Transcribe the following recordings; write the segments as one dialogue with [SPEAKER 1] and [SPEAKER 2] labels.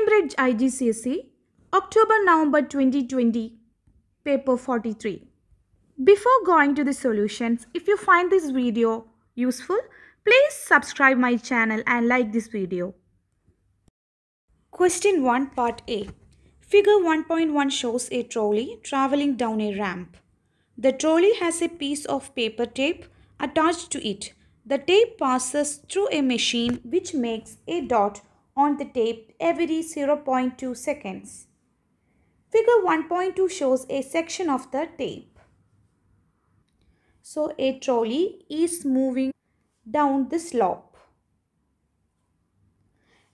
[SPEAKER 1] Cambridge IGCSE, October-November 2020, paper 43. Before going to the solutions, if you find this video useful, please subscribe my channel and like this video. Question 1, Part A. Figure 1.1 shows a trolley traveling down a ramp. The trolley has a piece of paper tape attached to it. The tape passes through a machine which makes a dot on the tape every 0.2 seconds. Figure 1.2 shows a section of the tape. So a trolley is moving down the slope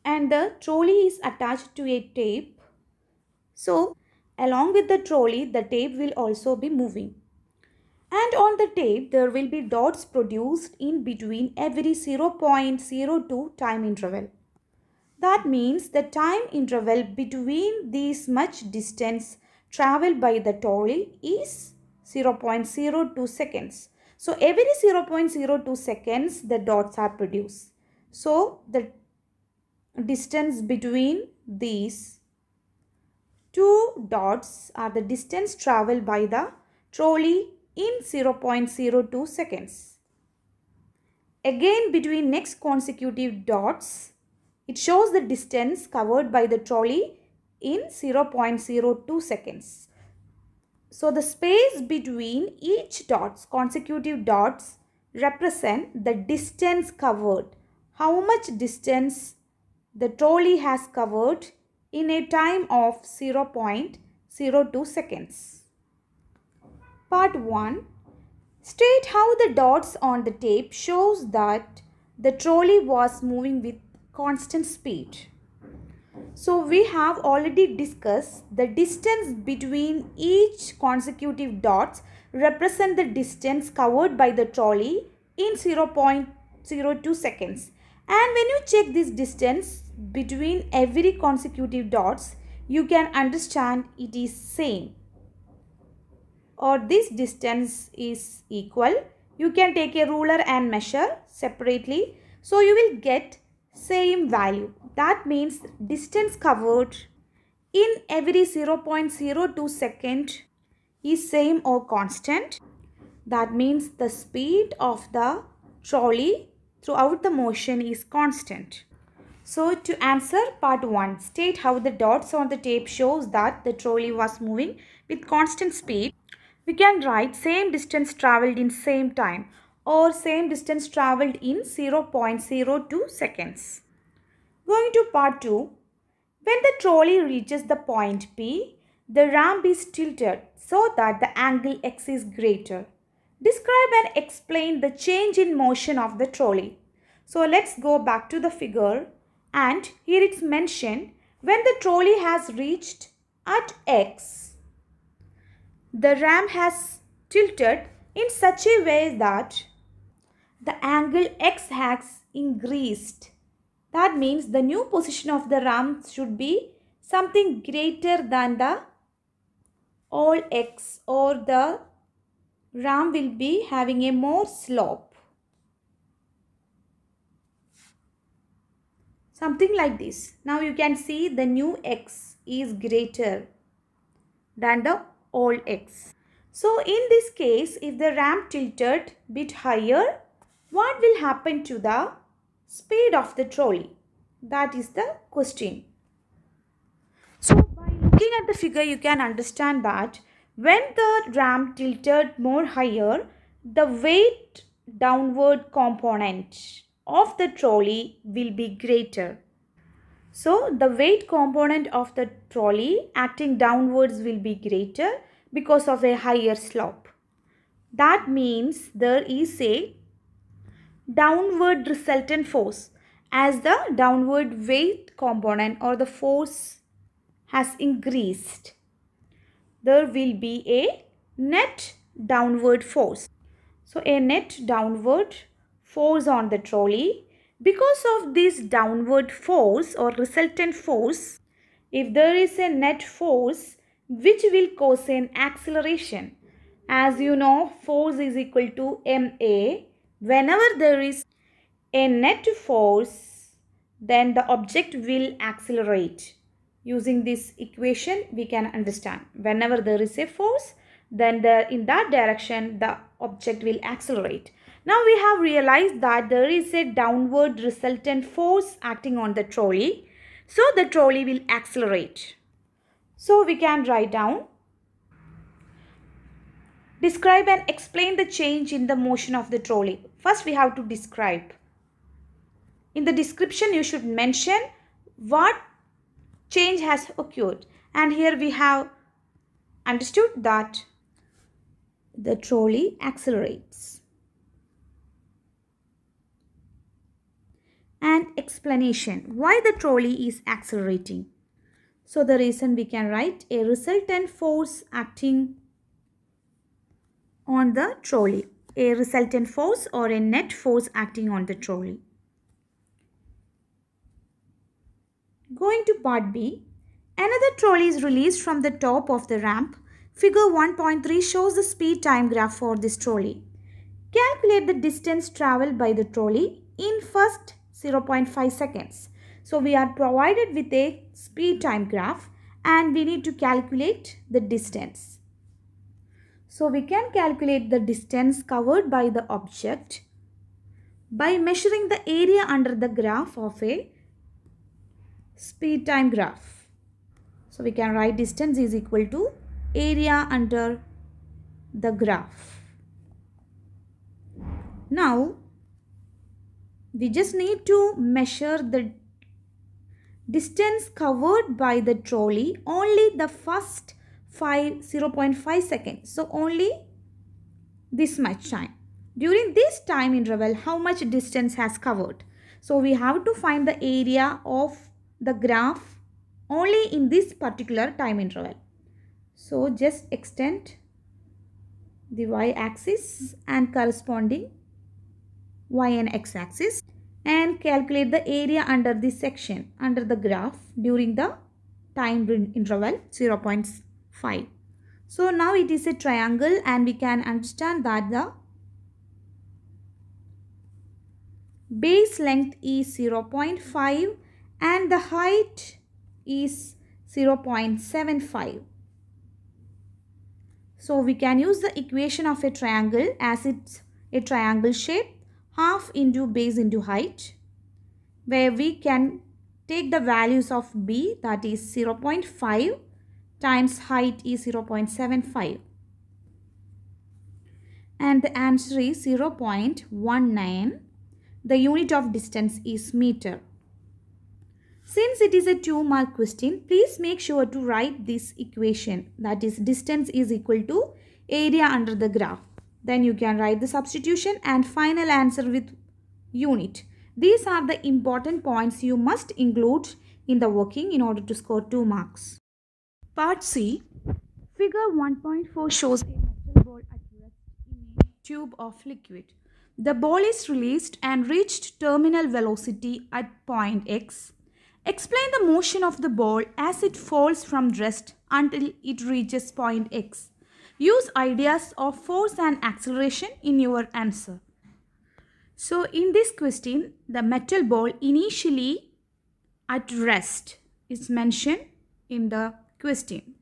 [SPEAKER 1] and the trolley is attached to a tape. So along with the trolley, the tape will also be moving. And on the tape, there will be dots produced in between every 0.02 time interval. That means the time interval between this much distance traveled by the trolley is 0.02 seconds. So every 0.02 seconds, the dots are produced. So the distance between these two dots are the distance traveled by the trolley in 0.02 seconds. Again, between next consecutive dots, it shows the distance covered by the trolley in 0.02 seconds. So the space between each dots, consecutive dots, represent the distance covered. How much distance the trolley has covered in a time of 0.02 seconds. Part 1. State how the dots on the tape shows that the trolley was moving with constant speed. So we have already discussed the distance between each consecutive dots represent the distance covered by the trolley in 0.02 seconds. And when you check this distance between every consecutive dots, you can understand it is same, or this distance is equal. You can take a ruler and measure separately. So you will get same value. That means distance covered in every 0.02 second is same or constant. That means the speed of the trolley throughout the motion is constant. So to answer part 1, state how the dots on the tape shows that the trolley was moving with constant speed. We can write same distance traveled in same time or same distance traveled in 0.02 seconds. Going to part 2. When the trolley reaches the point P, the ramp is tilted so that the angle x is greater. Describe and explain the change in motion of the trolley. So let's go back to the figure, and here it's mentioned when the trolley has reached at x, the ramp has tilted in such a way that the angle x has increased. That means the new position of the ramp should be something greater than the all x, or the ramp will be having a more slope. Something like this. Now you can see the new x is greater than the old x. So in this case, if the ramp tilted bit higher, what will happen to the speed of the trolley? That is the question. So by looking at the figure, you can understand that when the ramp tilted more higher, the weight downward component of the trolley will be greater. So the weight component of the trolley acting downwards will be greater because of a higher slope. That means there is a downward resultant force. As the downward weight component or the force has increased, there will be a net downward force. So a net downward force on the trolley. Because of this downward force or resultant force, if there is a net force which will cause an acceleration, as you know, force is equal to ma. Whenever there is a net force, then the object will accelerate. Using this equation, we can understand whenever there is a force, then in that direction the object will accelerate. Now we have realized that there is a downward resultant force acting on the trolley. So the trolley will accelerate. So we can write down, describe and explain the change in the motion of the trolley. First we have to describe. In the description you should mention what change has occurred. And here we have understood that the trolley accelerates. And explanation why the trolley is accelerating. So the reason we can write a resultant force acting on the trolley. A resultant force or a net force acting on the trolley. Going to part B. Another trolley is released from the top of the ramp. Figure 1.3 shows the speed time graph for this trolley. Calculate the distance traveled by the trolley in first 0.5 seconds. So we are provided with a speed time graph and we need to calculate the distance. So we can calculate the distance covered by the object by measuring the area under the graph of a speed time graph. So we can write distance is equal to area under the graph. Now we just need to measure the distance covered by the trolley only the first 0.5 seconds. So only this much time. During this time interval, how much distance has covered? So we have to find the area of the graph only in this particular time interval. So just extend the y-axis and corresponding y and x-axis and calculate the area under this section under the graph during the time interval 0.5. So now it is a triangle and we can understand that the base length is 0.5 and the height is 0.75. So we can use the equation of a triangle as it's a triangle shape, half into base into height, where we can take the values of b, that is 0.5 times height is 0.75 and the answer is 0.19. The unit of distance is meter. Since it is a 2-mark question, please make sure to write this equation, that is distance is equal to area under the graph. Then you can write the substitution and final answer with unit. These are the important points you must include in the working in order to score 2 marks. Part C. Figure 1.4 shows a metal ball at rest in a tube of liquid. The ball is released and reached terminal velocity at point X. Explain the motion of the ball as it falls from rest until it reaches point X. Use ideas of force and acceleration in your answer. So in this question, the metal ball initially at rest is mentioned in the question.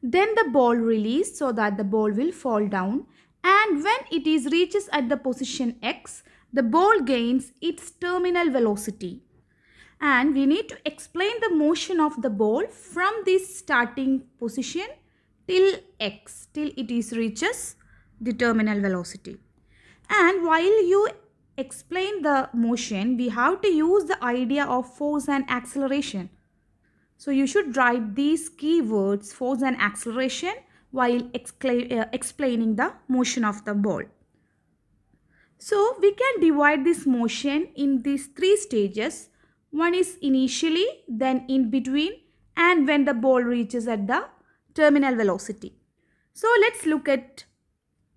[SPEAKER 1] Then the ball released so that the ball will fall down, and when it is reaches at the position X, the ball gains its terminal velocity. And we need to explain the motion of the ball from this starting position till X, till it is reaches the terminal velocity. And while you explain the motion, we have to use the idea of force and acceleration. So you should write these keywords, force and acceleration, while explaining the motion of the ball. So we can divide this motion in these 3 stages. One is initially, then in between, and when the ball reaches at the terminal velocity. So let's look at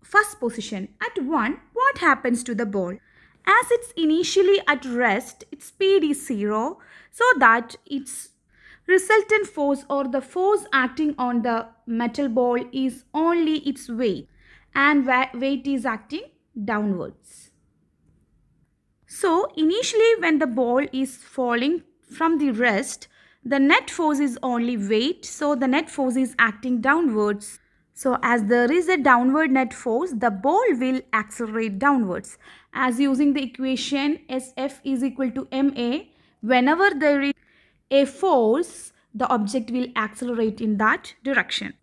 [SPEAKER 1] first position. At 1, what happens to the ball? As it's initially at rest, its speed is 0, so that its resultant force or the force acting on the metal ball is only its weight, and weight is acting downwards. So initially when the ball is falling from the rest, the net force is only weight, so the net force is acting downwards. So as there is a downward net force, the ball will accelerate downwards. As using the equation SF is equal to ma, whenever there is a force, the object will accelerate in that direction.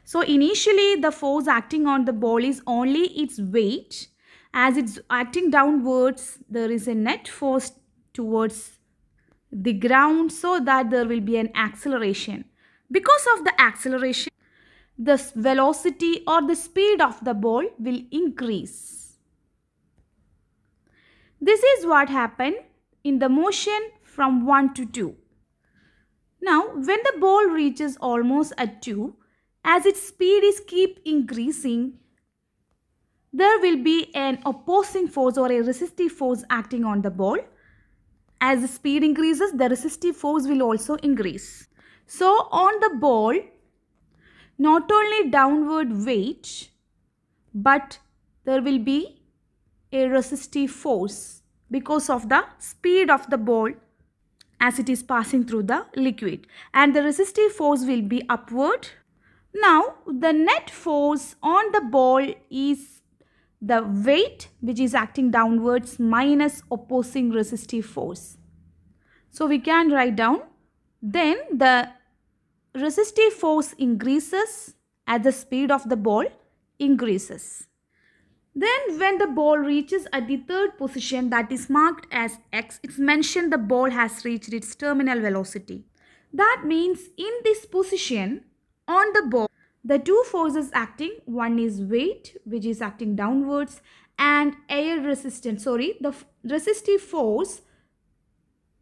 [SPEAKER 1] So initially the force acting on the ball is only its weight. As it's acting downwards, there is a net force towards the ground, so that there will be an acceleration. Because of the acceleration, the velocity or the speed of the ball will increase. This is what happened in the motion from 1 to 2. Now, when the ball reaches almost at 2, as its speed is keep increasing, there will be an opposing force or a resistive force acting on the ball. As the speed increases, the resistive force will also increase. So, on the ball, not only downward weight, but there will be a resistive force because of the speed of the ball as it is passing through the liquid, and the resistive force will be upward. Now the net force on the ball is the weight which is acting downwards minus opposing resistive force. So we can write down, then the resistive force increases as the speed of the ball increases. Then when the ball reaches at the third position, that is marked as X, it's mentioned the ball has reached its terminal velocity. That means in this position on the ball, the two forces acting, one is weight which is acting downwards and air resistance, the resistive force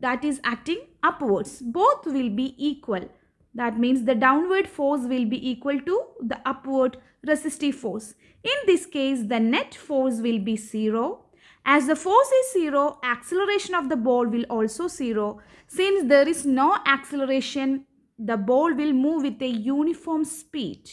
[SPEAKER 1] that is acting upwards. Both will be equal. That means the downward force will be equal to the upward resistive force. In this case, the net force will be 0. As the force is 0, acceleration of the ball will also 0. Since there is no acceleration, the ball will move with a uniform speed.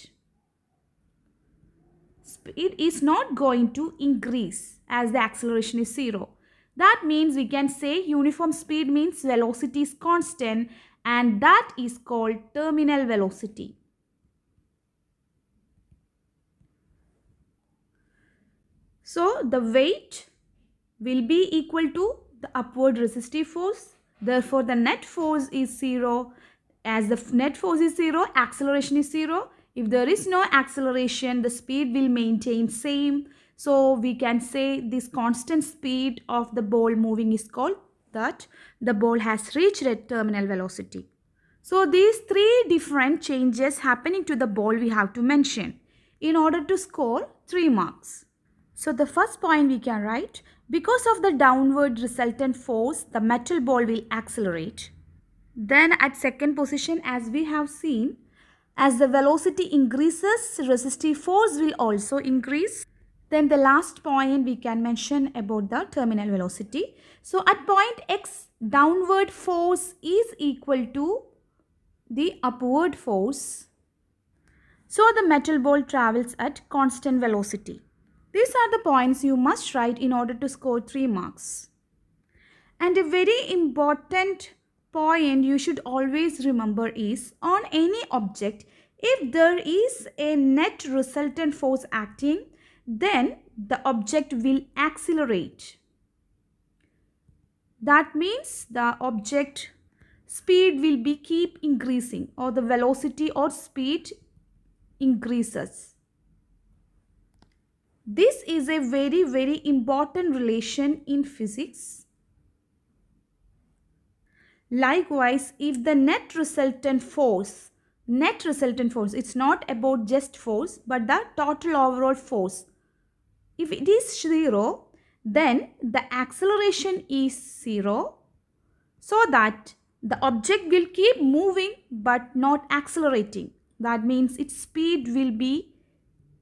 [SPEAKER 1] Speed is not going to increase as the acceleration is 0. That means we can say uniform speed means velocity is constant, and that is called terminal velocity. So the weight will be equal to the upward resistive force. Therefore the net force is 0. As the net force is 0, acceleration is 0. If there is no acceleration, the speed will maintain same. So we can say this constant speed of the ball moving is called that the ball has reached a terminal velocity. So these three different changes happening to the ball we have to mention in order to score 3 marks. So the first point we can write, because of the downward resultant force, the metal ball will accelerate. Then at second position, as we have seen, as the velocity increases, resistive force will also increase. Then the last point we can mention about the terminal velocity. So at point X, downward force is equal to the upward force. So the metal ball travels at constant velocity. These are the points you must write in order to score 3 marks. And a very important point you should always remember is, on any object, if there is a net resultant force acting, then the object will accelerate. That means the object speed will be keep increasing, or the velocity or speed increases. This is a very important relation in physics. Likewise, if the net resultant force, it's not about just force but the total overall force. If it is 0, then the acceleration is 0, so that the object will keep moving but not accelerating. That means its speed will be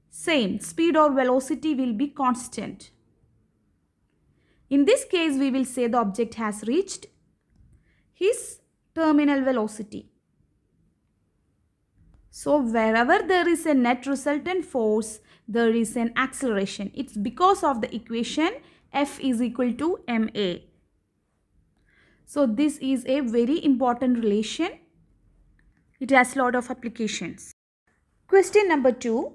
[SPEAKER 1] same. Speed or velocity will be constant. In this case, we will say the object has reached his terminal velocity. So wherever there is a net resultant force, there is an acceleration. It's because of the equation F is equal to ma. So this is a very important relation. It has a lot of applications. Question number 2.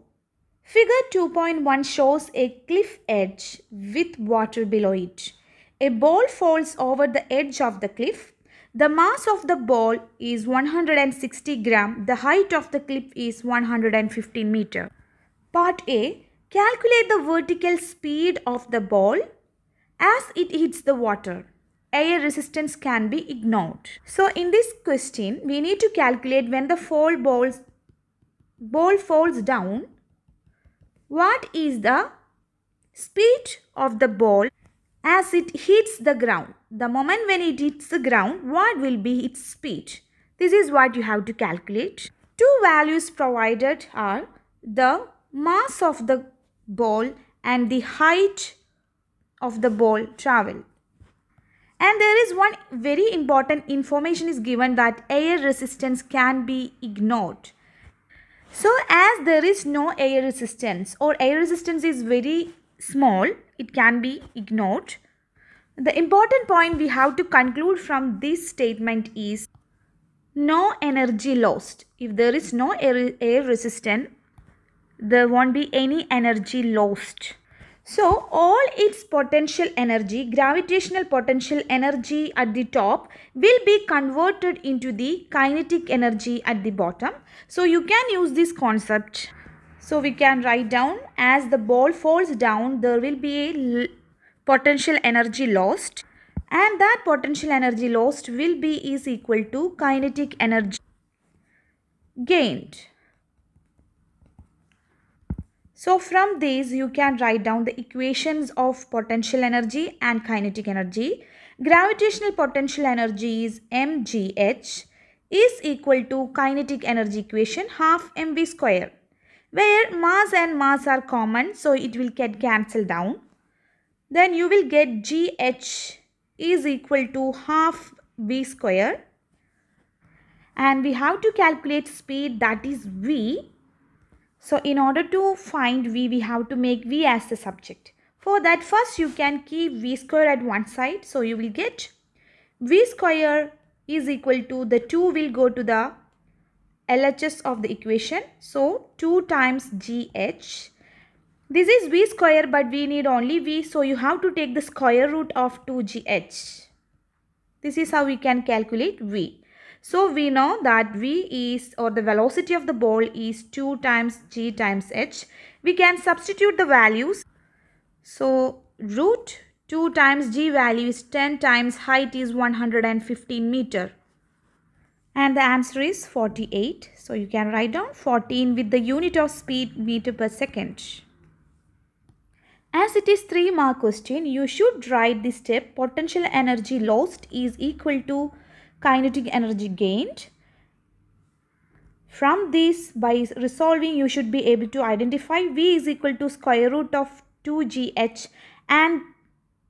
[SPEAKER 1] Figure 2.1 shows a cliff edge with water below it. A ball falls over the edge of the cliff. The mass of the ball is 160 gram. The height of the cliff is 115 meter. Part A. Calculate the vertical speed of the ball as it hits the water. Air resistance can be ignored. So in this question, we need to calculate when the ball falls down, what is the speed of the ball as it hits the ground. The moment when it hits the ground, what will be its speed? This is what you have to calculate. Two values provided are the mass of the ball and the height of the ball travel. And there is one very important information is given that air resistance can be ignored. So as there is no air resistance or air resistance is very small, it can be ignored. The important point we have to conclude from this statement is no energy lost. If there is no air resistance, there won't be any energy lost. So all its potential energy, gravitational potential energy at the top will be converted into the kinetic energy at the bottom. So you can use this concept. So we can write down as the ball falls down, there will be a potential energy lost, and that potential energy lost will be is equal to kinetic energy gained. So from these you can write down the equations of potential energy and kinetic energy. Gravitational potential energy is mgh is equal to kinetic energy equation half mv square, where mass and mass are common, so it will get cancelled down. Then you will get gh is equal to half v square, and we have to calculate speed, that is v. So in order to find v, we have to make v as the subject. For that, first you can keep v square at one side. So you will get v square is equal to, the 2 will go to the LHS of the equation. So 2 times gh. This is v square, but we need only v. So you have to take the square root of 2gh. This is how we can calculate v. So we know that v is, or the velocity of the ball is 2 times g times h. We can substitute the values. So root 2 times g value is 10 times height is 115 meter. And the answer is 48. So you can write down 14 with the unit of speed meter per second. As it is 3-mark question, you should write this step: potential energy lost is equal to kinetic energy gained. From this, by resolving, you should be able to identify v is equal to square root of 2gh and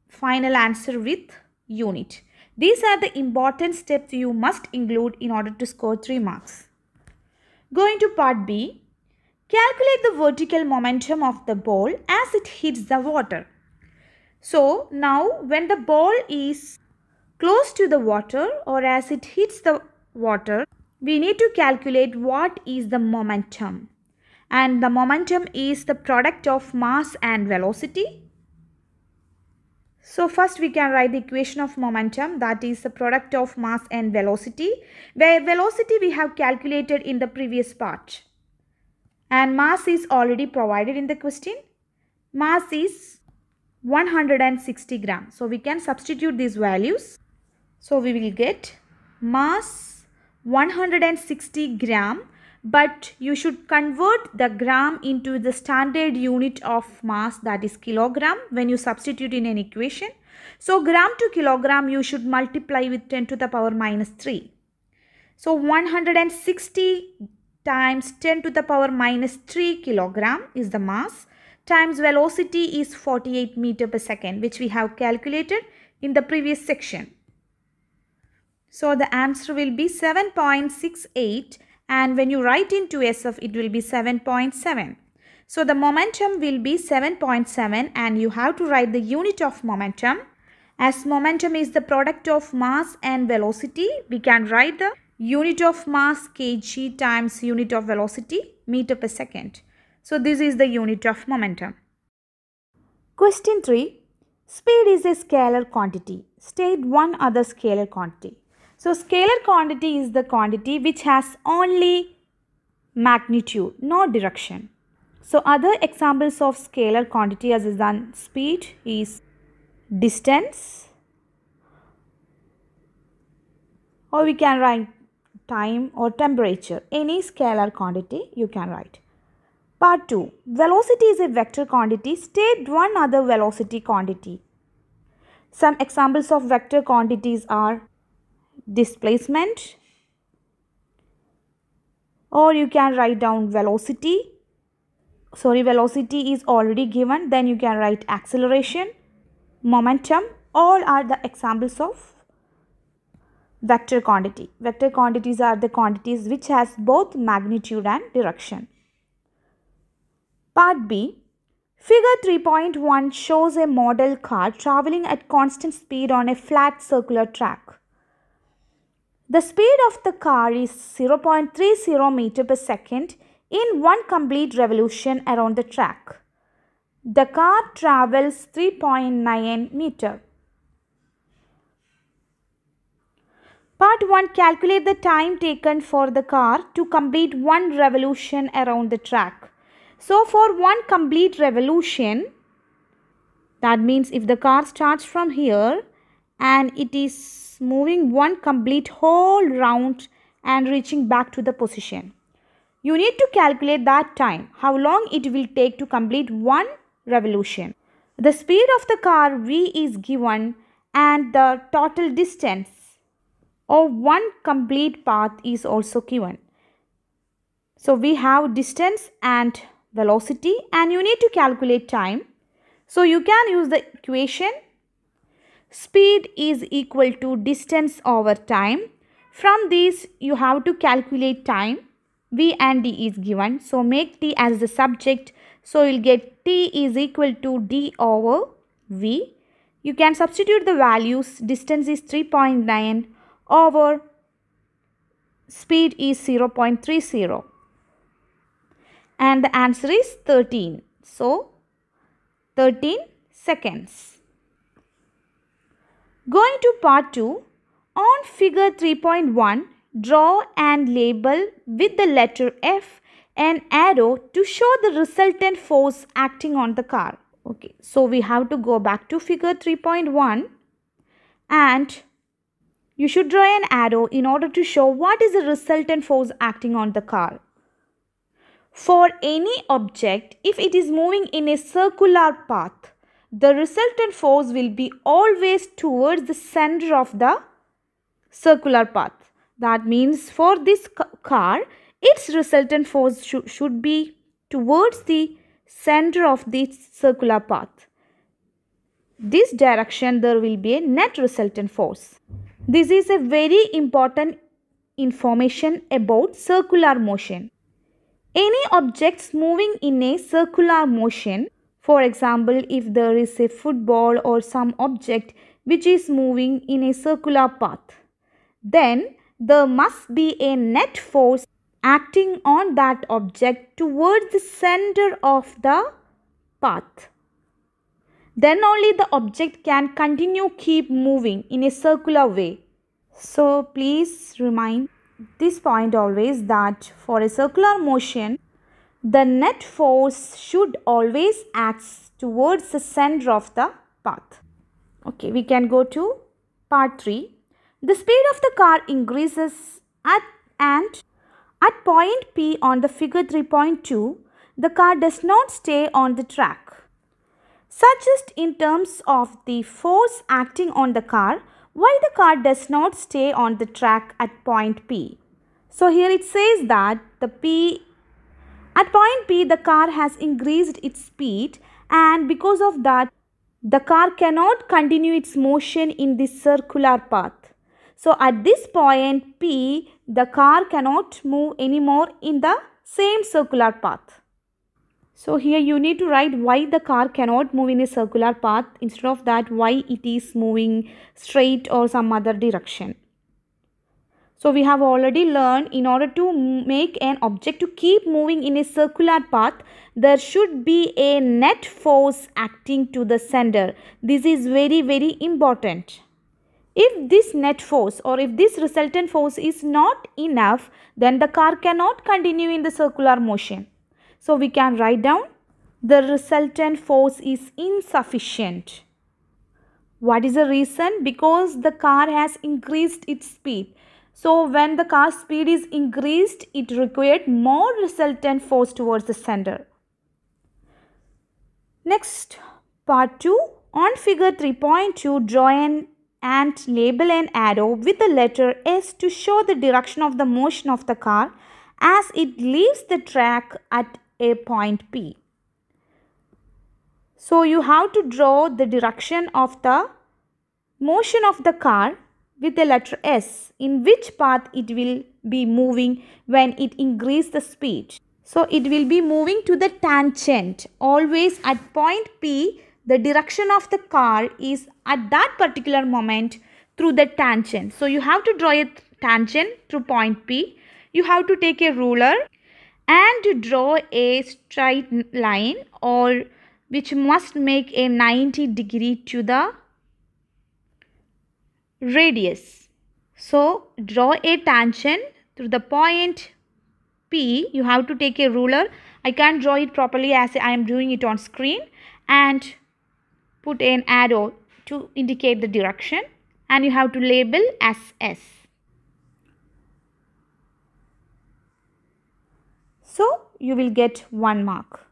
[SPEAKER 1] final answer with unit. These are the important steps you must include in order to score 3 marks. Going to part B, calculate the vertical momentum of the ball as it hits the water. So now when the ball is close to the water or as it hits the water, we need to calculate what is the momentum. And the momentum is the product of mass and velocity. So first we can write the equation of momentum, that is the product of mass and velocity, where velocity we have calculated in the previous part. And mass is already provided in the question. Mass is 160 grams. So we can substitute these values. So we will get mass 160 gram, but you should convert the gram into the standard unit of mass, that is kilogram, when you substitute in an equation. So gram to kilogram you should multiply with 10 to the power minus 3. So 160 times 10 to the power minus 3 kilogram is the mass, times velocity is 48 meter per second, which we have calculated in the previous section. So the answer will be 7.68, and when you write into SF it will be 7.7. So the momentum will be 7.7 and you have to write the unit of momentum As momentum is the product of mass and velocity, we can write the unit of mass kg times unit of velocity meter per second. So this is the unit of momentum. Question 3. Speed is a scalar quantity. State one other scalar quantity. So scalar quantity is the quantity which has only magnitude, no direction. So other examples of scalar quantity other than speed is distance, or we can write time or temperature. Any scalar quantity you can write. Part 2. Velocity is a vector quantity. State one other velocity quantity. Some examples of vector quantities are displacement, or you can write down velocity. Velocity is already given. Then you can write acceleration, momentum. All are the examples of vector quantity. Vector quantities are the quantities which has both magnitude and direction. Part B. Figure 3.1 shows a model car traveling at constant speed on a flat circular track. The speed of the car is 0.30 meter per second in one complete revolution around the track. The car travels 3.9 meter. Part 1. Calculate the time taken for the car to complete one revolution around the track. So for one complete revolution, that means if the car starts from here and it is moving one complete whole round and reaching back to the position, you need to calculate that time, how long it will take to complete one revolution. The speed of the car v is given and the total distance of one complete path is also given. So we have distance and velocity, and you need to calculate time. So you can use the equation speed is equal to distance over time. From this you have to calculate time. V and d is given. So make t as the subject. So you'll get t is equal to d over v. You can substitute the values. Distance is 3.9 over speed is 0.30. And the answer is 13. So 13 seconds. Going to part 2. On figure 3.1, draw and label with the letter F an arrow to show the resultant force acting on the car. Okay, so we have to go back to figure 3.1 and you should draw an arrow in order to show what is the resultant force acting on the car. For any object, if it is moving in a circular path, the resultant force will be always towards the center of the circular path. That means for this car, its resultant force should be towards the center of the circular path. This direction there will be a net resultant force. This is a very important information about circular motion. Any objects moving in a circular motion, for example, if there is a football or some object which is moving in a circular path, then there must be a net force acting on that object towards the center of the path. Then only the object can continue keep moving in a circular way. So please remind this point always that for a circular motion, the net force should always act towards the center of the path. Okay, we can go to part 3. The speed of the car increases at point P on the figure 3.2, the car does not stay on the track. Suggest in terms of the force acting on the car, why the car does not stay on the track at point P. So here it says that at point P the car has increased its speed, and because of that the car cannot continue its motion in this circular path. So at this point P, the car cannot move anymore in the same circular path. So here you need to write why the car cannot move in a circular path. Instead of that, why it is moving straight or some other direction. So we have already learned, in order to make an object to keep moving in a circular path, there should be a net force acting to the center. This is very, very important. If this net force or if this resultant force is not enough, then the car cannot continue in the circular motion. So we can write down the resultant force is insufficient. What is the reason? Because the car has increased its speed. So when the car's speed is increased, it required more resultant force towards the center. Next, part 2. On figure 3.2, draw and label an arrow with the letter S to show the direction of the motion of the car as it leaves the track at a point P. So you have to draw the direction of the motion of the car with the letter S, in which path it will be moving when it increases the speed. So it will be moving to the tangent. Always at point P, the direction of the car is at that particular moment through the tangent. So you have to draw a tangent through point P. You have to take a ruler and draw a straight line, or which must make a 90 degree to the radius. So draw a tangent through the point P. You have to take a ruler. I can't draw it properly as I am doing it on screen, and put an arrow to indicate the direction, and you have to label as S. So you will get 1 mark.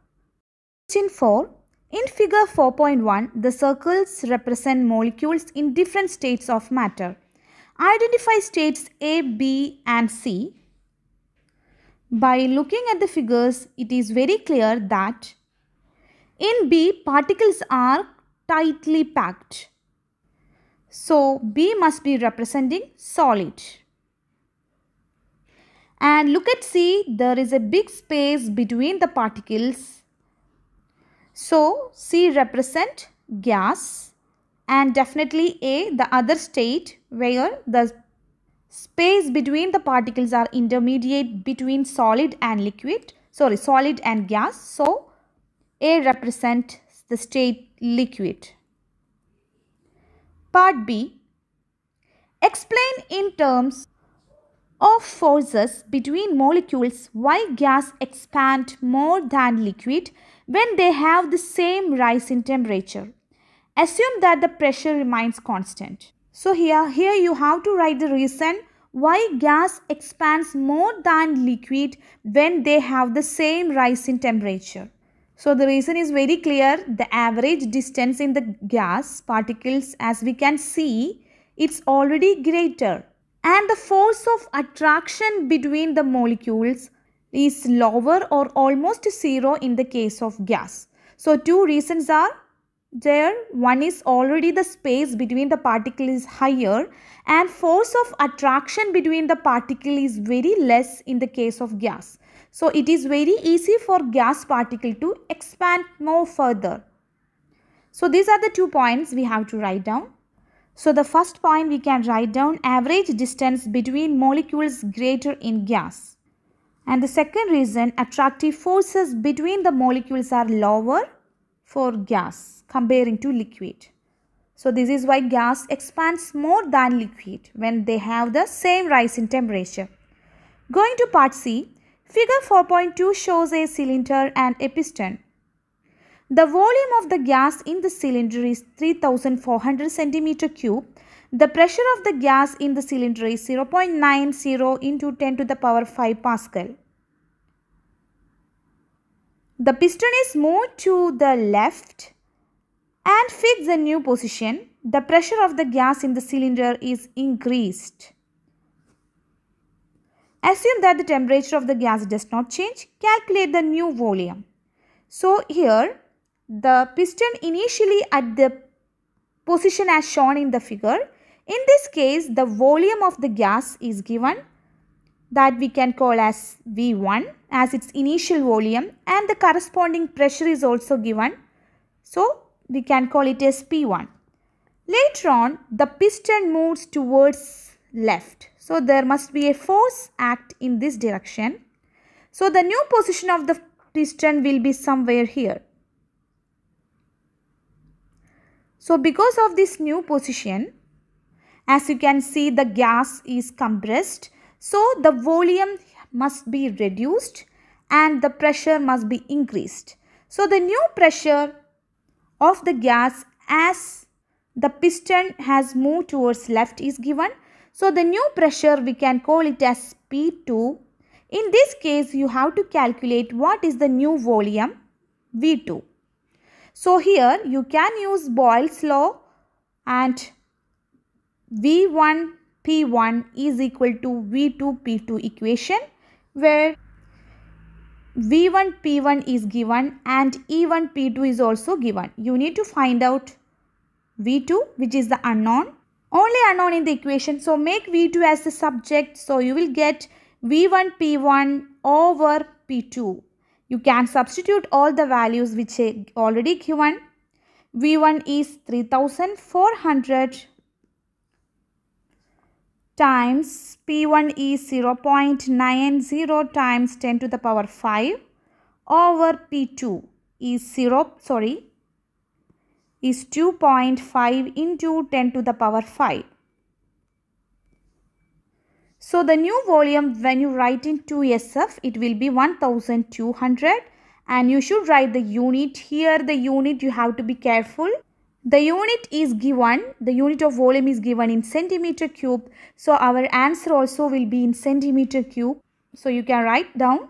[SPEAKER 1] Question 4. In figure 4.1, the circles represent molecules in different states of matter. Identify states A, B and C. By looking at the figures, it is very clear that in B, particles are tightly packed. So B must be representing solid. And look at C, there is a big space between the particles. So C represent gas, and definitely A, the other state where the space between the particles are intermediate between solid and gas. So A represents the state liquid. Part B. Explain in terms of forces between molecules why gas expand more than liquid when they have the same rise in temperature. Assume that the pressure remains constant. So here you have to write the reason why gas expands more than liquid when they have the same rise in temperature. So the reason is very clear. The average distance in the gas particles, as we can see, it's already greater. And the force of attraction between the molecules is lower or almost zero in the case of gas. So two reasons are there. One is already the space between the particle is higher, and force of attraction between the particle is very less in the case of gas. So it is very easy for gas particle to expand more further. So these are the 2 points we have to write down. So the first point we can write down, average distance between molecules greater in gas. And the second reason, attractive forces between the molecules are lower for gas comparing to liquid. So this is why gas expands more than liquid when they have the same rise in temperature. Going to part C, figure 4.2 shows a cylinder and a piston. The volume of the gas in the cylinder is 3400 cm cube. The pressure of the gas in the cylinder is 0.90 into 10 to the power 5 Pascal. The piston is moved to the left and fixed the new position. The pressure of the gas in the cylinder is increased. Assume that the temperature of the gas does not change. Calculate the new volume. So here, the piston initially at the position as shown in the figure. In this case, the volume of the gas is given that we can call as V1 as its initial volume, and the corresponding pressure is also given. So we can call it as P1. Later on, the piston moves towards left. So there must be a force act in this direction. So the new position of the piston will be somewhere here. So because of this new position, as you can see, the gas is compressed. So the volume must be reduced and the pressure must be increased. So the new pressure of the gas as the piston has moved towards left is given. So the new pressure we can call it as P2. In this case, you have to calculate what is the new volume V2. So here you can use Boyle's law, and V1 P1 is equal to V2 P2 equation, where V1 P1 is given and E1 P2 is also given. You need to find out V2, which is the unknown, only unknown in the equation. So make V2 as the subject. So you will get V1 P1 over P2. You can substitute all the values which are already given. V1 is 3400 times P1 is 0.90 times 10 to the power 5 over P2 is 2.5 into 10 to the power 5. So the new volume, when you write in 2SF, it will be 1200, and you should write the unit. Here the unit you have to be careful. The unit is given, the unit of volume is given in centimeter cube. So our answer also will be in centimeter cube. So you can write down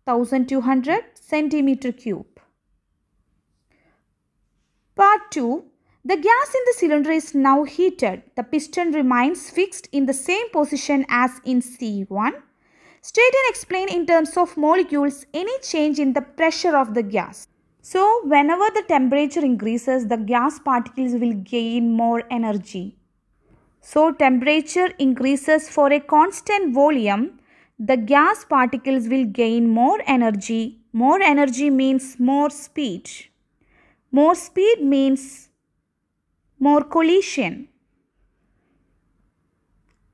[SPEAKER 1] 1200 centimeter cube. Part 2. The gas in the cylinder is now heated. The piston remains fixed in the same position as in C1. State and explain in terms of molecules any change in the pressure of the gas. So whenever the temperature increases, the gas particles will gain more energy. So temperature increases for a constant volume, the gas particles will gain more energy. More energy means more speed. More speed means more collision.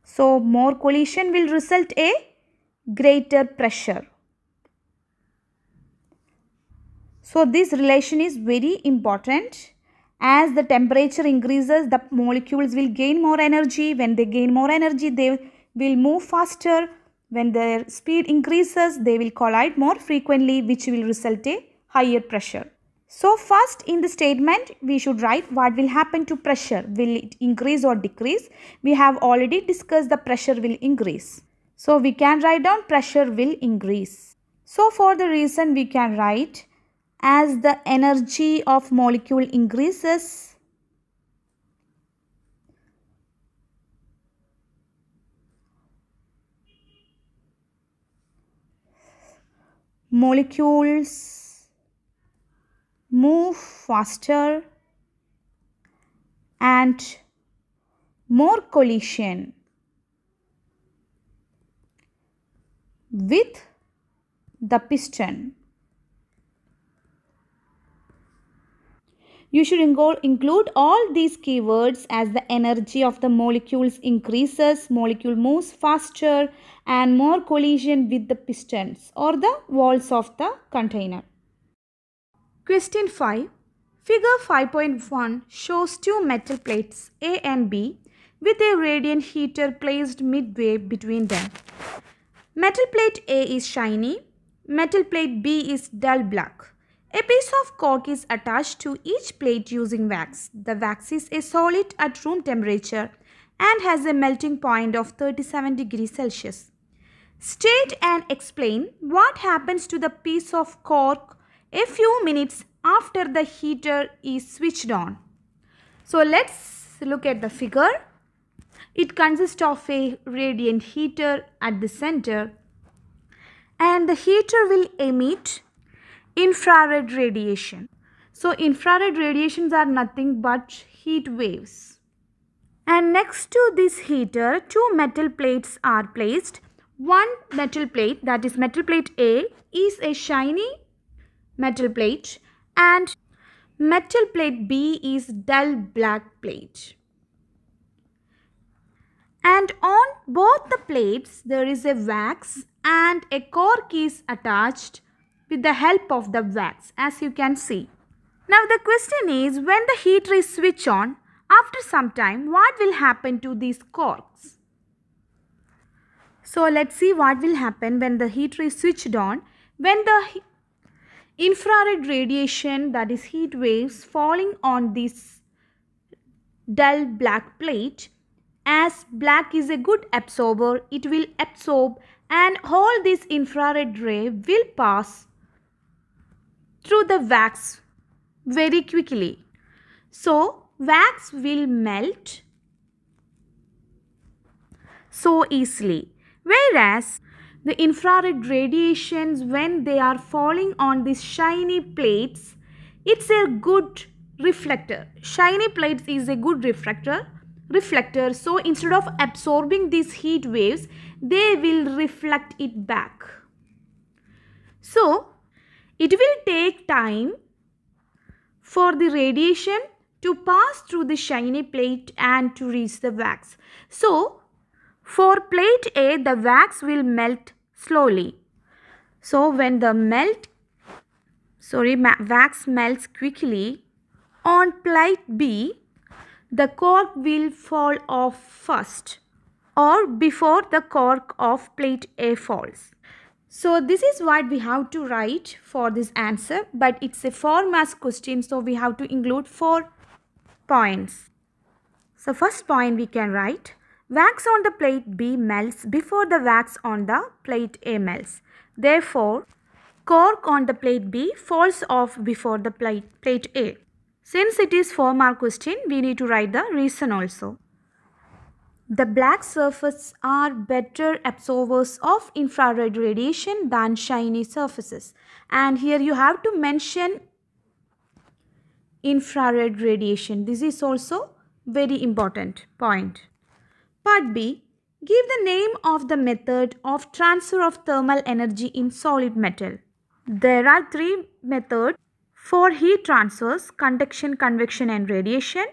[SPEAKER 1] So more collision will result a greater pressure. So this relation is very important. As the temperature increases, the molecules will gain more energy. When they gain more energy, they will move faster. When their speed increases, they will collide more frequently, which will result a higher pressure. So first in the statement, we should write what will happen to pressure. Will it increase or decrease? We have already discussed the pressure will increase. So we can write down pressure will increase. So for the reason we can write, as the energy of molecule increases, molecules move faster and more collision with the piston. You should include all these keywords. As the energy of the molecules increases, molecule moves faster and more collision with the pistons or the walls of the container. Question 5. Figure 5.1 shows two metal plates A and B with a radiant heater placed midway between them. Metal plate A is shiny, metal plate B is dull black. A piece of cork is attached to each plate using wax. The wax is a solid at room temperature and has a melting point of 37 degrees Celsius. State and explain what happens to the piece of cork a few minutes after the heater is switched on. So let's look at the figure. It consists of a radiant heater at the center, and the heater will emit infrared radiation. So infrared radiations are nothing but heat waves. And next to this heater, two metal plates are placed. one metal plate, that is metal plate A, is a shiny metal plate and metal plate B is dull black plate. And on both the plates there is a wax and a cork is attached with the help of the wax, as you can see. Now the question is, when the heater is switched on, after some time what will happen to these corks? So let's see what will happen when the heater is switched on. When the infrared radiation, that is heat waves, falling on this dull black plate, as black is a good absorber, it will absorb and all this infrared ray will pass through the wax very quickly. So wax will melt so easily. Whereas the infrared radiations, when they are falling on these shiny plates, it's a good reflector. Shiny plates is a good reflector. So instead of absorbing these heat waves, they will reflect it back. So it will take time for the radiation to pass through the shiny plate and to reach the wax. So for plate A, the wax will melt slowly. So when the wax melts quickly, on plate B, the cork will fall off first or before the cork of plate A falls. So this is what we have to write for this answer, but it's a 4 marks question, so we have to include 4 points. So first point we can write, wax on the plate B melts before the wax on the plate A melts. Therefore, cork on the plate B falls off before the plate A. Since it is 4 mark question, we need to write the reason also. The black surfaces are better absorbers of infrared radiation than shiny surfaces. And here you have to mention infrared radiation. This is also very important point. Part B. Give the name of the method of transfer of thermal energy in solid metal. There are 3 methods for heat transfers: conduction, convection and radiation.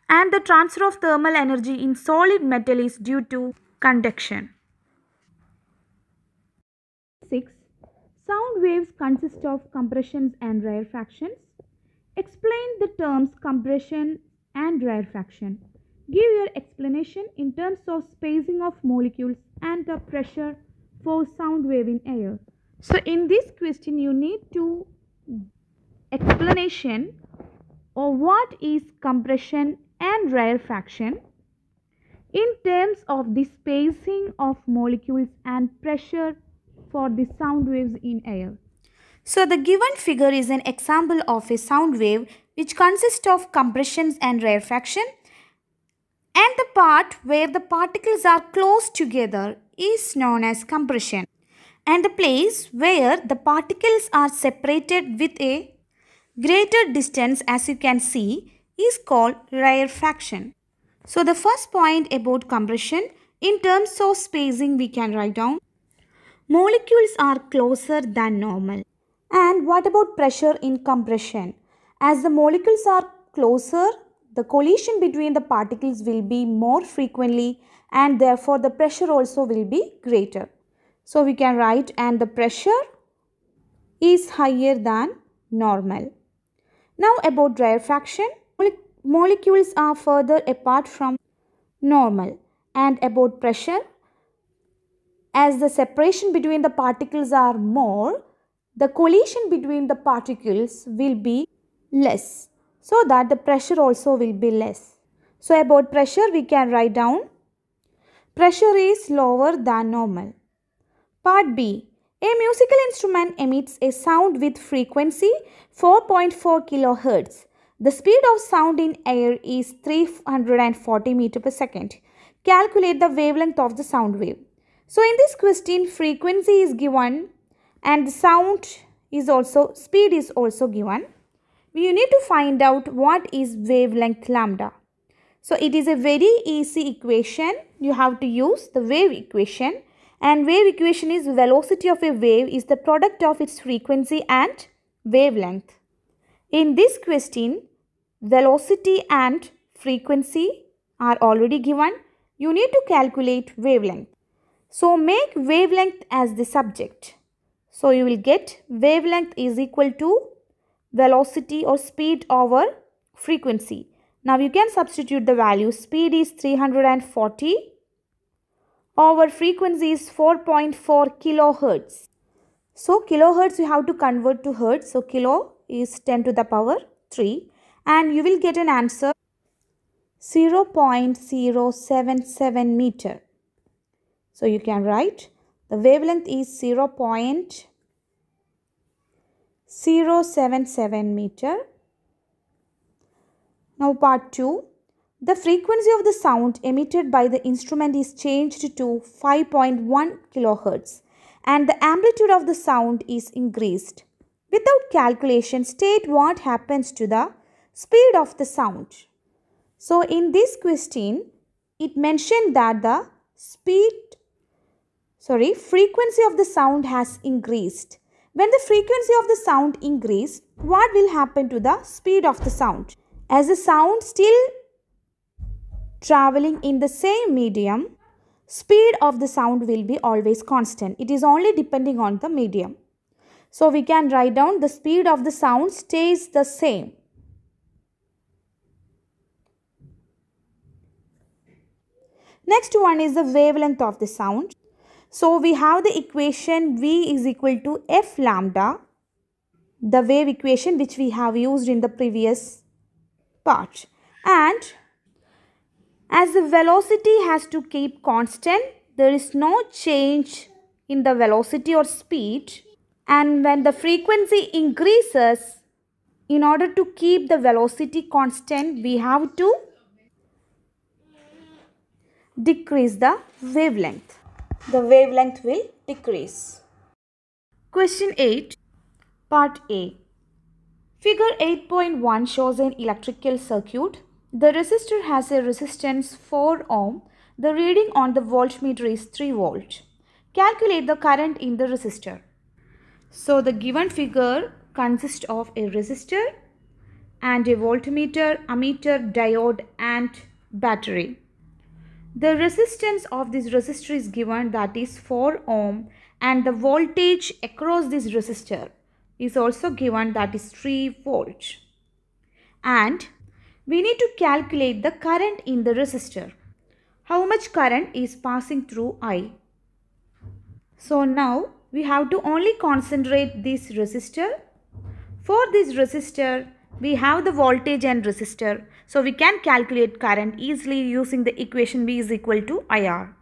[SPEAKER 1] And the transfer of thermal energy in solid metal is due to conduction. 6. Sound waves consist of compressions and rarefactions. Explain the terms compression and rarefaction. Give your explanation in terms of spacing of molecules and the pressure for sound wave in air. So in this question you need to explanation of what is compression and rarefaction in terms of the spacing of molecules and pressure for the sound waves in air. So the given figure is an example of a sound wave which consists of compressions and rarefaction, and the part where the particles are close together is known as compression, and the place where the particles are separated with a greater distance, as you can see, is called rarefaction. So the first point about compression, in terms of spacing we can write down molecules are closer than normal. And what about pressure in compression? As the molecules are closer, the collision between the particles will be more frequently and therefore the pressure also will be greater. So we can write, and the pressure is higher than normal. Now about rarefaction, molecules are further apart from normal. And about pressure, as the separation between the particles are more, the collision between the particles will be less, so that the pressure also will be less. So about pressure we can write down pressure is lower than normal. Part B. A musical instrument emits a sound with frequency 4.4 kHz. The speed of sound in air is 340 meters per second. Calculate the wavelength of the sound wave. So in this question, frequency is given and the speed is also given. We need to find out what is wavelength lambda. So it is a very easy equation. You have to use the wave equation, And wave equation is velocity of a wave is the product of its frequency and wavelength. In this question, velocity and frequency are already given. You need to calculate wavelength. So make wavelength as the subject. So you will get wavelength is equal to velocity or speed over frequency. Now you can substitute the value. Speed is 340 over frequency is 4.4 kilohertz. So kilohertz you have to convert to hertz. So kilo is 10 to the power 3 and you will get an answer 0.077 meter. So you can write the wavelength is 0.077 meter. Now part 2. The frequency of the sound emitted by the instrument is changed to 5.1 kilohertz and the amplitude of the sound is increased. Without calculation, state what happens to the speed of the sound. So in this question, it mentioned that the frequency of the sound has increased. When the frequency of the sound increased, what will happen to the speed of the sound? As the sound still traveling in the same medium, speed of the sound will be always constant. It is only depending on the medium. So we can write down the speed of the sound stays the same. Next one is the wavelength of the sound. So we have the equation V is equal to F lambda, the wave equation which we have used in the previous part. And as the velocity has to keep constant, there is no change in the velocity or speed. And when the frequency increases, in order to keep the velocity constant, we have to decrease the wavelength. The wavelength will decrease. Question 8, Part A. Figure 8.1 shows an electrical circuit. The resistor has a resistance 4 ohm. The reading on the voltmeter is 3 volt. Calculate the current in the resistor. So the given figure consists of a resistor and a voltmeter, ammeter, diode and battery. The resistance of this resistor is given, that is 4 ohm, and the voltage across this resistor is also given, that is 3 volt. And we need to calculate the current in the resistor. How much current is passing through I? So now we have to only concentrate this resistor. For this resistor, we have the voltage and resistor. So we can calculate current easily using the equation V is equal to IR.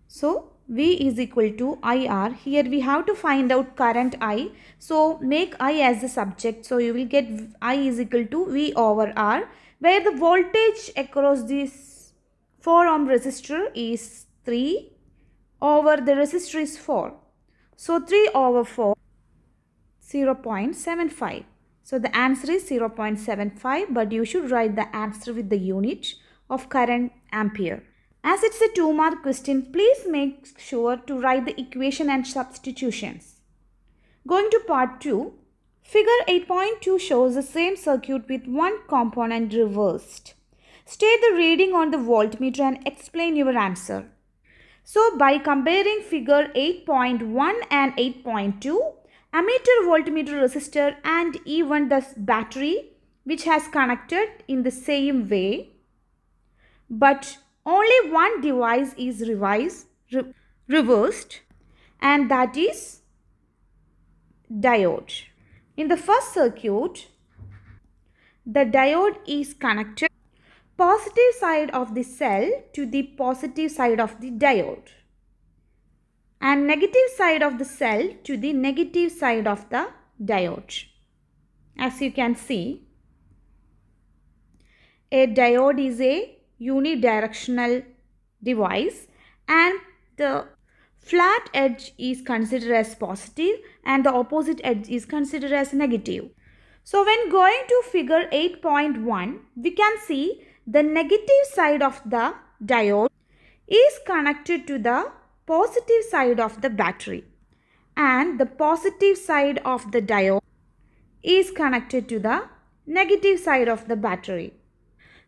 [SPEAKER 1] So V is equal to IR. Here we have to find out current I. So make I as the subject. So you will get I is equal to V over R, where the voltage across this 4 ohm resistor is 3 over the resistor is 4. So 3 over 4, 0.75. So the answer is 0.75, but you should write the answer with the unit of current ampere. As it's a 2-mark question, please make sure to write the equation and substitutions. Going to part 2, figure 8.2 shows the same circuit with one component reversed. State the reading on the voltmeter and explain your answer. So by comparing figure 8.1 and 8.2, ammeter, voltmeter, resistor and even the battery which has connected in the same way, but only one device is reversed, and that is diode. In the first circuit, the diode is connected positive side of the cell to the positive side of the diode and negative side of the cell to the negative side of the diode. As you can see, a diode is a unidirectional device and the flat edge is considered as positive and the opposite edge is considered as negative. So when going to figure 8.1, we can see the negative side of the diode is connected to the positive side of the battery, and the positive side of the diode is connected to the negative side of the battery.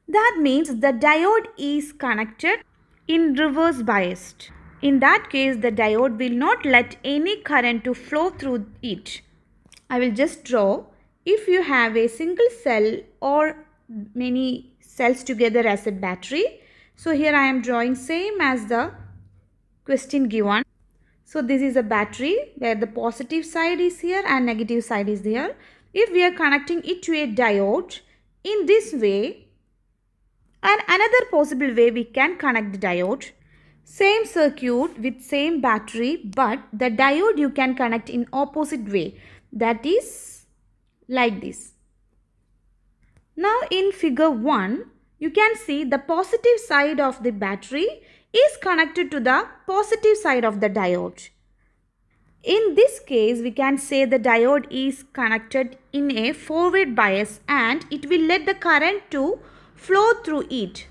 [SPEAKER 1] That means the diode is connected in reverse biased. In that case, the diode will not let any current to flow through it. I will just draw. If you have a single cell or many cells together as a battery, so here I am drawing same as the question given. So this is a battery where the positive side is here and negative side is there. If we are connecting it to a diode in this way, and another possible way we can connect the diode, same circuit with same battery, but the diode you can connect in opposite way, that is like this. Now in figure 1, you can see the positive side of the battery is connected to the positive side of the diode. In this case, we can say the diode is connected in a forward bias and it will let the current to flow through it.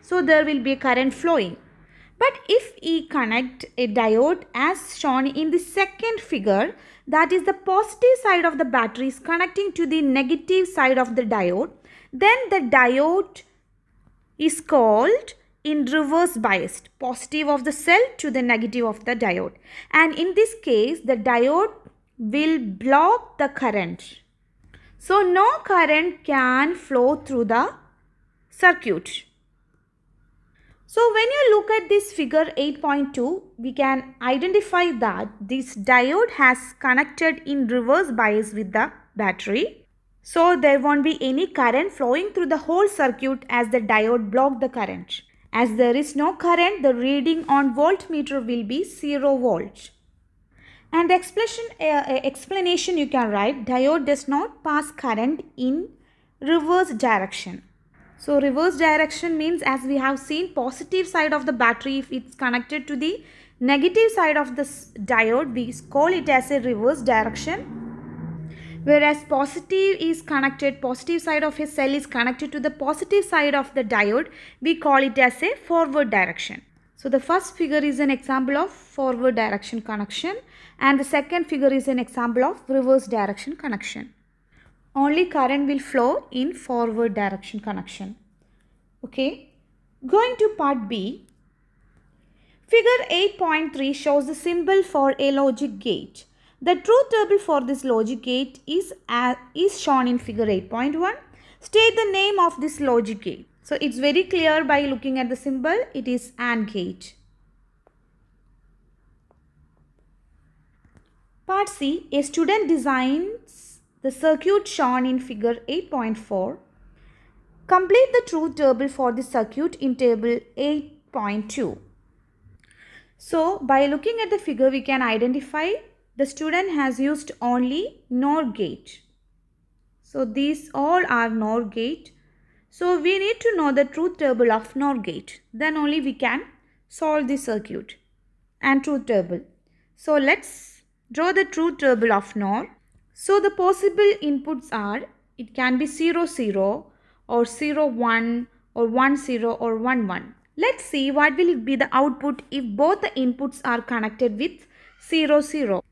[SPEAKER 1] So there will be a current flowing. But if we connect a diode as shown in the second figure, that is the positive side of the battery is connecting to the negative side of the diode, then the diode is called in reverse biased, positive of the cell to the negative of the diode. And in this case, the diode will block the current. So no current can flow through the circuit. So when you look at this figure 8.2, we can identify that this diode has connected in reverse bias with the battery. So there won't be any current flowing through the whole circuit as the diode blocked the current. As there is no current, the reading on voltmeter will be 0 volt. And explanation you can write, diode does not pass current in reverse direction. So reverse direction means, as we have seen, positive side of the battery, if it's connected to the negative side of the diode, we call it as a reverse direction. Whereas positive side of a cell is connected to the positive side of the diode, we call it as a forward direction. So the first figure is an example of forward direction connection and the second figure is an example of reverse direction connection. Only current will flow in forward direction connection. Okay. Going to part B. Figure 8.3 shows the symbol for a logic gate. The truth table for this logic gate is shown in figure 8.1. State the name of this logic gate. So it's very clear by looking at the symbol. It is AND gate. Part C. A student designs the circuit shown in figure 8.4. Complete the truth table for the circuit in table 8.2. So by looking at the figure, we can identify the student has used only NOR gate. So these all are NOR gate. So we need to know the truth table of NOR gate. Then only we can solve the circuit and truth table. So let's draw the truth table of NOR. So the possible inputs are, it can be 0, 0 or 0, 1 or 1, 0 or 1, 1. Let's see what will be the output if both the inputs are connected with 0, 0.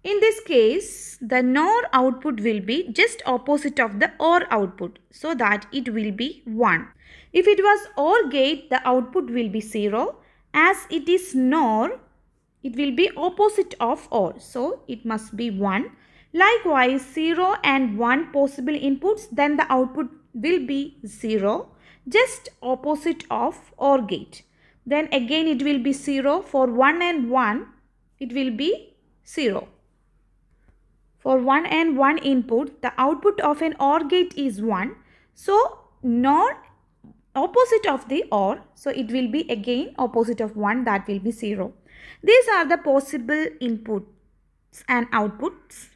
[SPEAKER 1] In this case, the NOR output will be just opposite of the OR output, so that it will be 1. If it was OR gate, the output will be 0. As it is NOR, it will be opposite of OR, so it must be 1. Likewise, 0 and 1 possible inputs, then the output will be 0, just opposite of OR gate. Then again it will be 0. For 1 and 1, it will be 0. For 1 and 1 input, the output of an OR gate is 1. So, NOR opposite of the OR, so it will be again opposite of 1, that will be 0. These are the possible inputs and outputs.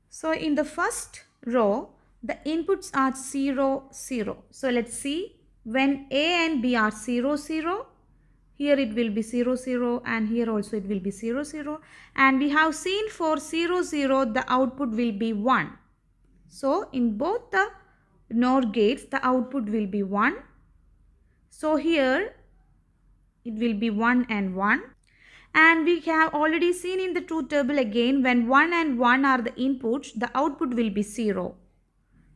[SPEAKER 1] So in the first row, the inputs are 0, 0. So let's see, when A and B are 0, 0, here it will be 0, 0 and here also it will be 0, 0. And we have seen for 0, 0, the output will be 1. So in both the NOR gates, the output will be 1. So here it will be 1 and 1. And we have already seen in the truth table again, when 1 and 1 are the inputs, the output will be 0.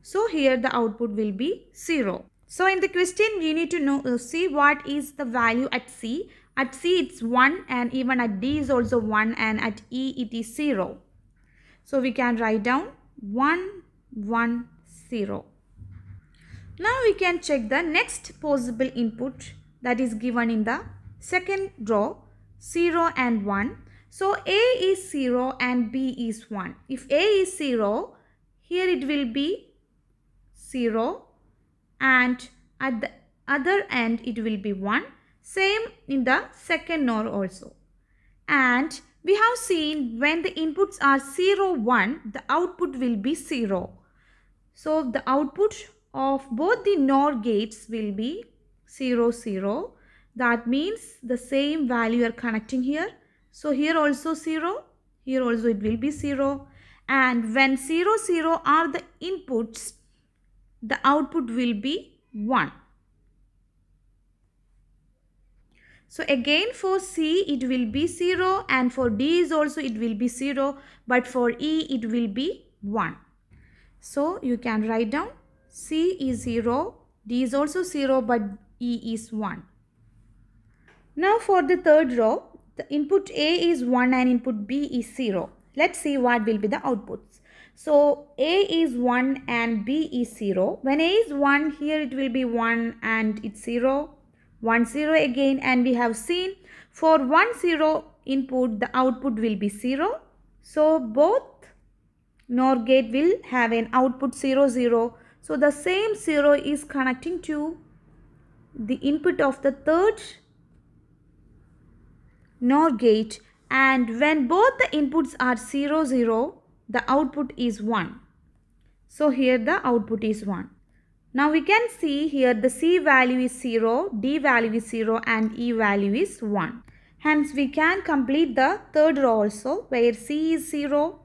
[SPEAKER 1] So here the output will be 0. So in the question we need to know, see what is the value at C. At C it's 1, and even at D is also 1, and at E it is 0. So we can write down 1, 1, 0. Now we can check the next possible input that is given in the second row, 0 and 1. So A is 0 and B is 1. If A is 0, here it will be 0, and at the other end it will be 1. Same in the second NOR also. And we have seen when the inputs are 0, 1, the output will be 0. So the output of both the NOR gates will be 0, 0. That means the same value are connecting here. So here also 0, here also it will be 0. And when 0, 0 are the inputs, the output will be 1. So again for C it will be 0, and for D is also it will be 0, but for E it will be 1. So you can write down C is 0, D is also 0, but E is 1. Now for the third row, the input A is 1 and input B is 0. Let's see what will be the outputs. So A is 1 and B is 0. When A is 1, here it will be 1 and it's 0. 1, 0 again, and we have seen for 1, 0 input the output will be 0. So both NOR gate will have an output 0, 0. So the same 0 is connecting to the input of the third NOR gate, and when both the inputs are 0, 0, the output is 1. So here the output is 1. Now we can see here the C value is 0, D value is 0, and E value is 1. Hence we can complete the third row also, where C is 0,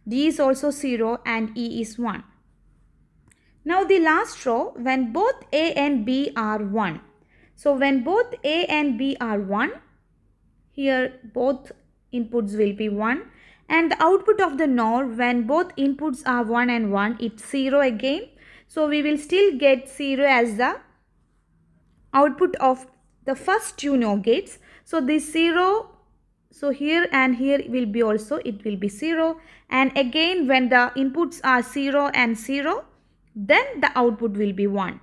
[SPEAKER 1] D is also 0, and E is 1. Now the last row, when both A and B are 1. So when both A and B are 1, here both inputs will be 1. And the output of the NOR, when both inputs are 1 and 1, it's 0 again. So we will still get 0 as the output of the first two NOR gates. So this 0, so here and here will be also, it will be 0. And again when the inputs are 0 and 0, then the output will be 1.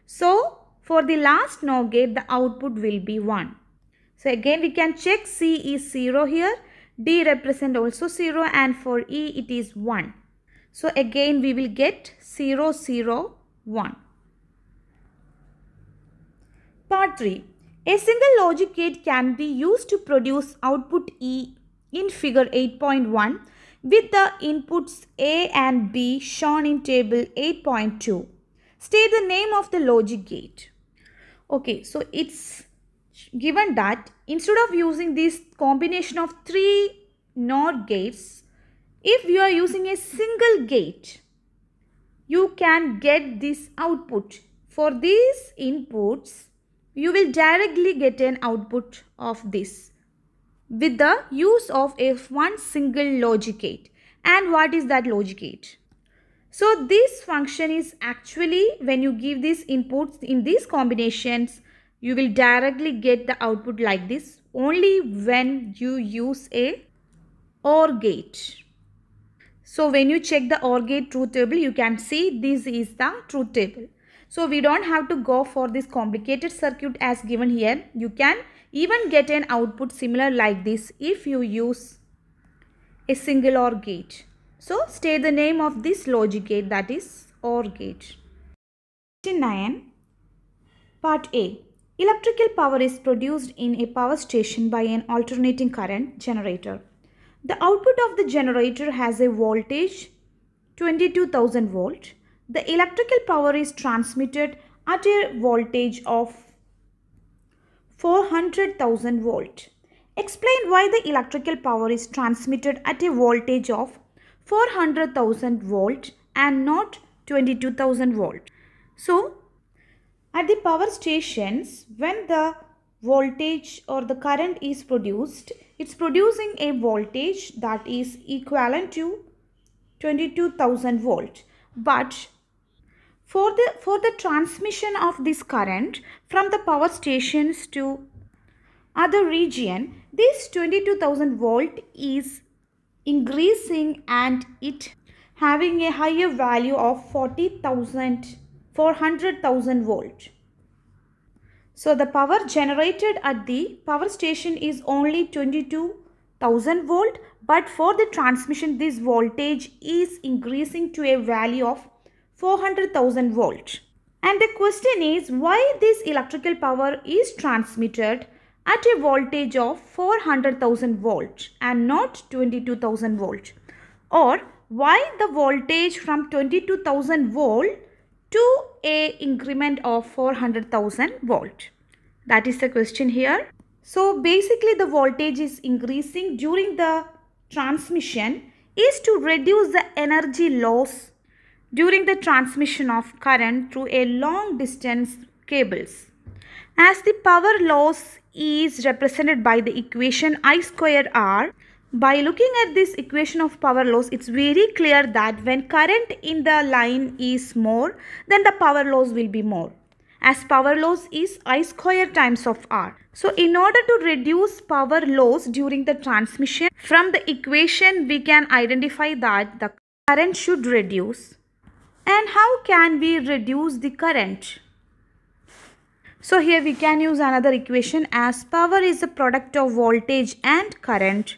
[SPEAKER 1] So for the last NOR gate, the output will be 1. So again we can check C is 0 here, D represent also 0, and for E it is 1. So again we will get 0, 0, 1. Part 3. A single logic gate can be used to produce output E in figure 8.1 with the inputs A and B shown in table 8.2. State the name of the logic gate. Okay, so it's given that instead of using this combination of 3 NOR gates, if you are using a single gate, you can get this output. For these inputs, you will directly get an output of this with the use of one single logic gate. And what is that logic gate? So this function is actually, when you give these inputs in these combinations, you will directly get the output like this only when you use a OR gate. So when you check the OR gate truth table, you can see this is the truth table. So we don't have to go for this complicated circuit as given here. You can even get an output similar like this if you use a single OR gate. So state the name of this logic gate, that is OR gate. Question 9. Part A. Electrical power is produced in a power station by an alternating current generator. The output of the generator has a voltage 22,000 volt. The electrical power is transmitted at a voltage of 400,000 volt. Explain why the electrical power is transmitted at a voltage of 400,000 volt and not 22,000 volt. So, at the power stations, when the voltage or the current is produced, it's producing a voltage that is equivalent to 22,000 volt. But for the transmission of this current from the power stations to other region, this 22,000 volt is increasing and it having a higher value of 400,000 volt. So the power generated at the power station is only 22,000 volt, but for the transmission this voltage is increasing to a value of 400,000 volt. And the question is, why this electrical power is transmitted at a voltage of 400,000 volt and not 22,000 volt, or why the voltage from 22,000 volt to a increment of 400,000 volt? That is the question here. So basically the voltage is increasing during the transmission is to reduce the energy loss during the transmission of current through a long distance cables. As the power loss is represented by the equation I square R, by looking at this equation of power loss, it's very clear that when current in the line is more, then the power loss will be more, as power loss is I square times of R. So in order to reduce power loss during the transmission, from the equation we can identify that the current should reduce. And how can we reduce the current? So here we can use another equation, as power is a product of voltage and current.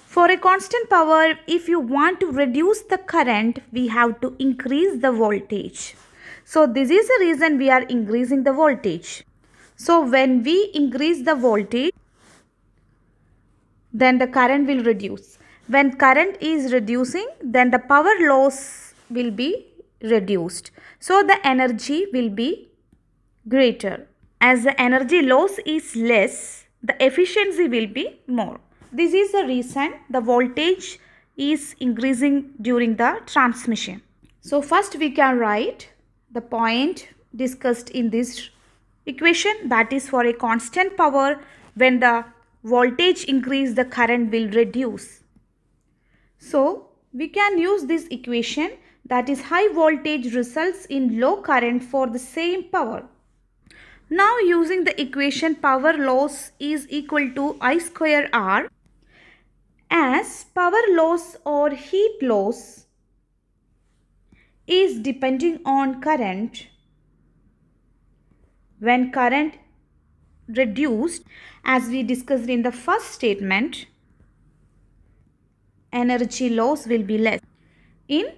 [SPEAKER 1] For a constant power, if you want to reduce the current, we have to increase the voltage. So this is the reason we are increasing the voltage. So when we increase the voltage, then the current will reduce. When current is reducing, then the power loss will be reduced. So the energy will be greater. As the energy loss is less, the efficiency will be more. This is the reason the voltage is increasing during the transmission. So first we can write the point discussed in this equation, that is for a constant power, when the voltage increase, the current will reduce. So we can use this equation, that is high voltage results in low current for the same power. Now using the equation, power loss is equal to I square R, as power loss or heat loss is depending on current. When current reduced, as we discussed in the first statement, energy loss will be less in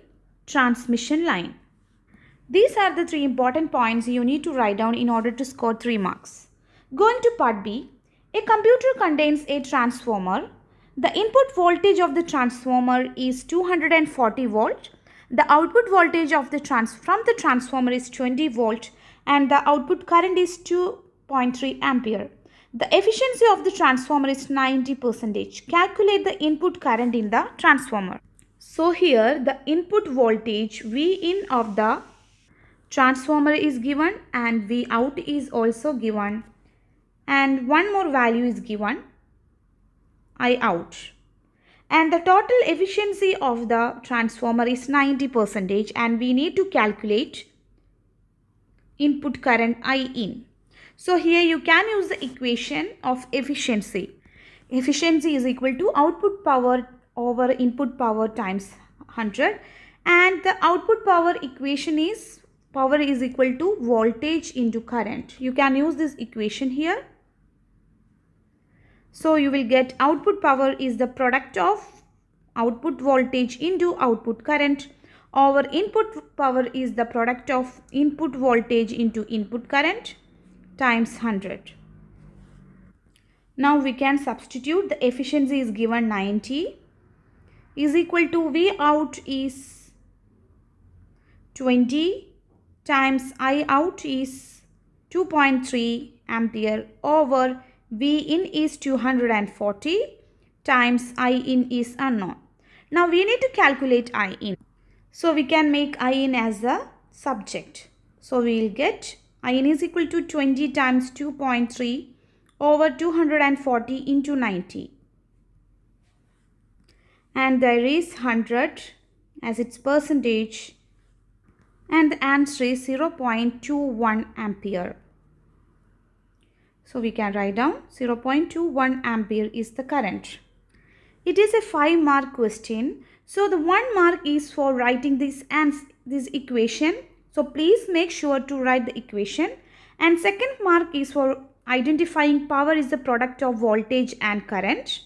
[SPEAKER 1] transmission line. These are the three important points you need to write down in order to score 3 marks. Going to part B, a computer contains a transformer. The input voltage of the transformer is 240 volt. The output voltage of the from the transformer is 20 volt and the output current is 2.3 ampere. The efficiency of the transformer is 90%. Calculate the input current in the transformer. So here the input voltage V in of the transformer is given and V out is also given, and one more value is given, I out, and the total efficiency of the transformer is 90%, and we need to calculate input current I in. So here you can use the equation of efficiency. Efficiency is equal to output power over input power times 100, and the output power equation is power is equal to voltage into current. You can use this equation here. So you will get output power is the product of output voltage into output current, over input power is the product of input voltage into input current times 100. Now we can substitute. The efficiency is given 90 is equal to V out is 20 times I out is 2.3 ampere over V in is 240 times I in is unknown. Now we need to calculate I in. So we can make I in as the subject. So we will get I in is equal to 20 times 2.3 over 240 into 90. and there is 100 as its percentage, and the answer is 0.21 ampere. So we can write down 0.21 ampere is the current. It is a 5-mark question. So the 1 mark is for writing this equation. So please make sure to write the equation. And 2nd mark is for identifying power is the product of voltage and current.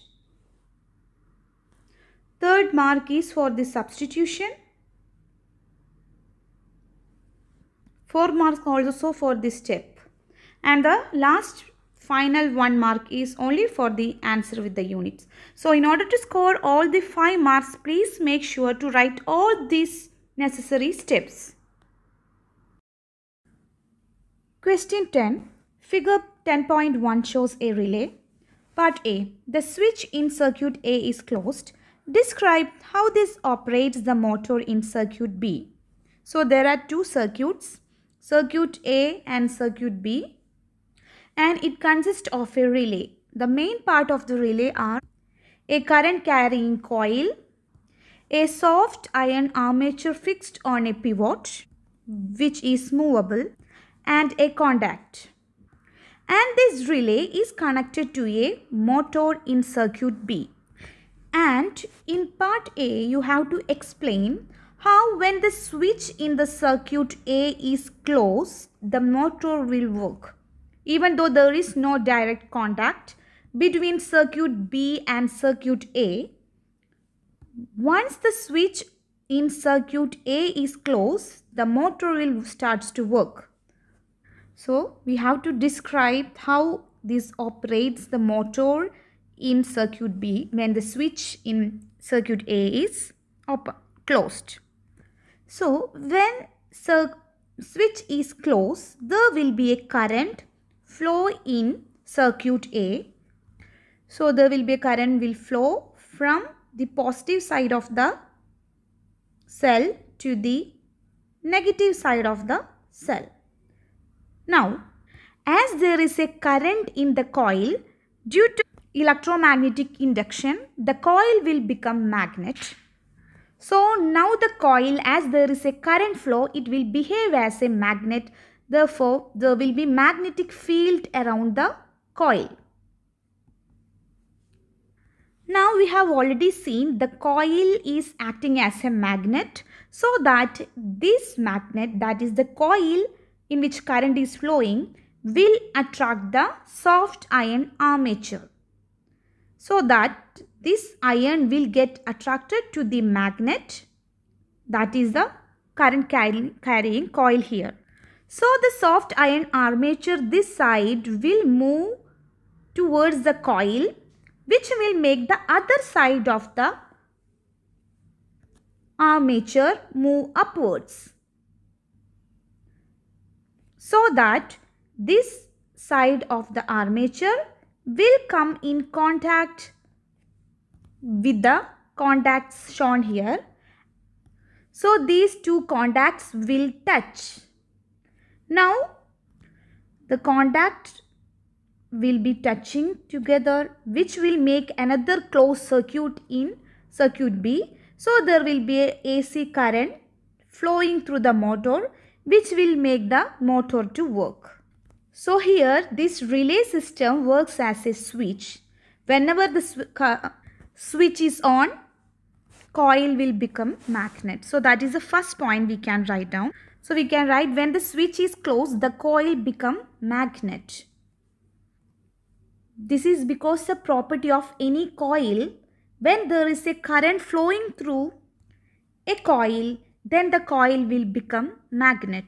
[SPEAKER 1] 3rd mark is for the substitution. 4 marks also for this step. And the last final 1 mark is only for the answer with the units. So in order to score all the 5 marks, please make sure to write all these necessary steps. Question 10. Figure 10.1 shows a relay. Part A. The switch in circuit A is closed. Describe how this operates the motor in circuit B. So there are 2 circuits, circuit A and circuit B, and it consists of a relay. The main part of the relay are a current carrying coil, a soft iron armature fixed on a pivot which is movable, and a contact. And this relay is connected to a motor in circuit B. And in part A, you have to explain how when the switch in the circuit A is closed, the motor will work. Even though there is no direct contact between circuit B and circuit A, once the switch in circuit A is closed, the motor will start to work. So we have to describe how this operates the motor in circuit B when the switch in circuit A is closed. So when switch is closed, there will be a current flow in circuit A. So there will be a current will flow from the positive side of the cell to the negative side of the cell. Now, as there is a current in the coil, due to electromagnetic induction, the coil will become magnet. So now the coil, as there is a current flow, it will behave as a magnet. Therefore, there will be magnetic field around the coil. Now we have already seen the coil is acting as a magnet, so that this magnet, that is the coil in which current is flowing, will attract the soft iron armature. So that this iron will get attracted to the magnet, that is the current carrying coil here. So the soft iron armature this side will move towards the coil, which will make the other side of the armature move upwards. So that this side of the armature will come in contact with the contacts shown here. So these 2 contacts will touch. Now the contact will be touching together, which will make another closed circuit in circuit B. So there will be a AC current flowing through the motor, which will make the motor to work. So here this relay system works as a switch. Whenever the switch is on, coil will become magnet. So that is the first point we can write down. So we can write when the switch is closed, the coil become magnet. This is because the property of any coil, when there is a current flowing through a coil, then the coil will become magnet.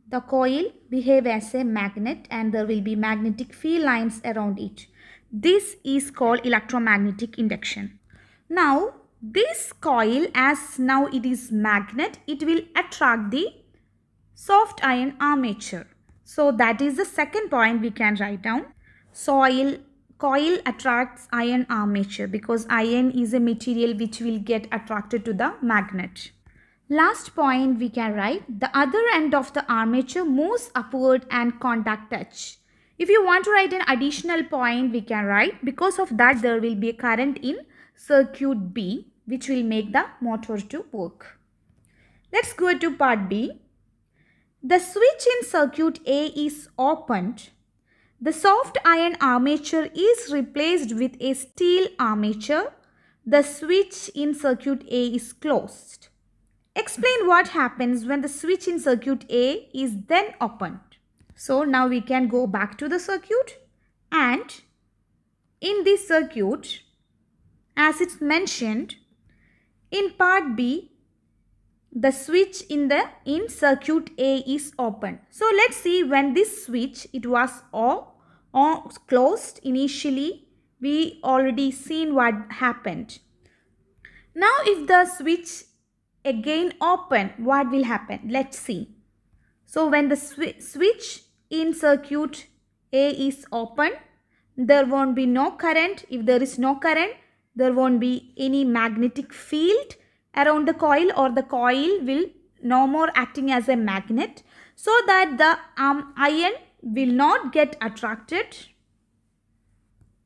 [SPEAKER 1] The coil behave as a magnet and there will be magnetic field lines around it. This is called electromagnetic induction. Now this coil, as now it is magnet, it will attract the soft iron armature. So that is the second point we can write down. Coil attracts iron armature because iron is a material which will get attracted to the magnet. Last point we can write, the other end of the armature moves upward and contact touch. If you want to write an additional point, we can write, because of that there will be a current in circuit B. which will make the motor to work. Let's go to part B. The switch in circuit A is opened. The soft iron armature is replaced with a steel armature. The switch in circuit A is closed. Explain what happens when the switch in circuit A is then opened. So now we can go back to the circuit, and in this circuit, as it's mentioned in part B, the switch in circuit A is open. So let's see when this switch, it was closed initially. We already seen what happened. Now if the switch again open, what will happen? Let's see. So when the switch in circuit A is open, there won't be no current. If there is no current, there won't be any magnetic field around the coil, or the coil will no more acting as a magnet, so that the iron will not get attracted,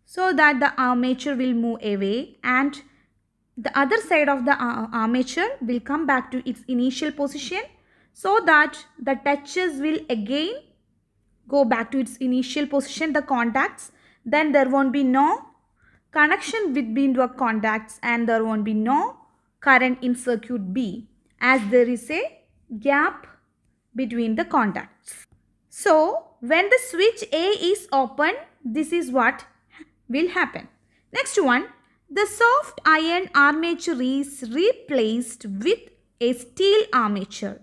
[SPEAKER 1] so that the armature will move away, and the other side of the armature will come back to its initial position, so that the touches will again go back to its initial position, the contacts. Then there won't be no connection between the contacts, and there won't be no current in circuit B, as there is a gap between the contacts. So when the switch A is open, this is what will happen. Next one, the soft iron armature is replaced with a steel armature.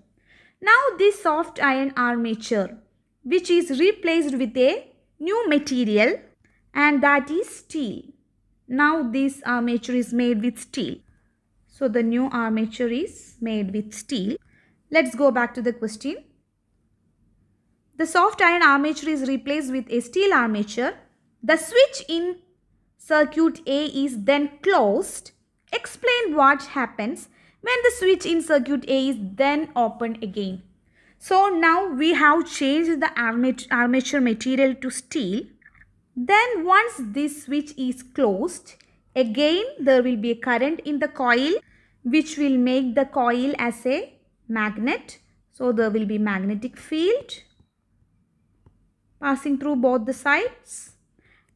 [SPEAKER 1] Now this soft iron armature, which is replaced with a new material, and that is steel. Now this armature is made with steel. So the new armature is made with steel. Let's go back to the question. The soft iron armature is replaced with a steel armature. The switch in circuit A is then closed. Explain what happens when the switch in circuit A is then opened again. So now we have changed the armature material to steel. Then once this switch is closed, again there will be a current in the coil, which will make the coil as a magnet. So there will be magnetic field passing through both the sides.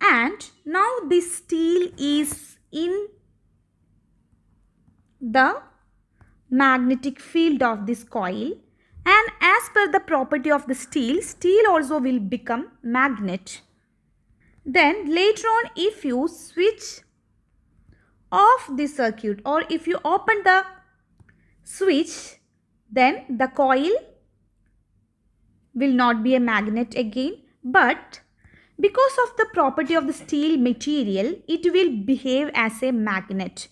[SPEAKER 1] And now this steel is in the magnetic field of this coil, and as per the property of the steel, steel also will become magnet. Then later on, if you switch off the circuit, or if you open the switch, then the coil will not be a magnet again, but because of the property of the steel material, it will behave as a magnet.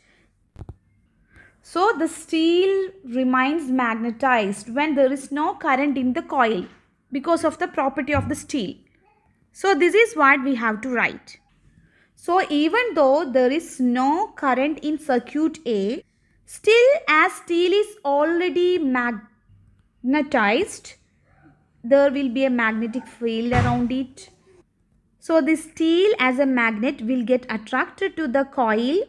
[SPEAKER 1] So the steel remains magnetized when there is no current in the coil, because of the property of the steel. So this is what we have to write. So even though there is no current in circuit A, still as steel is already magnetized, there will be a magnetic field around it. So this steel as a magnet will get attracted to the coil,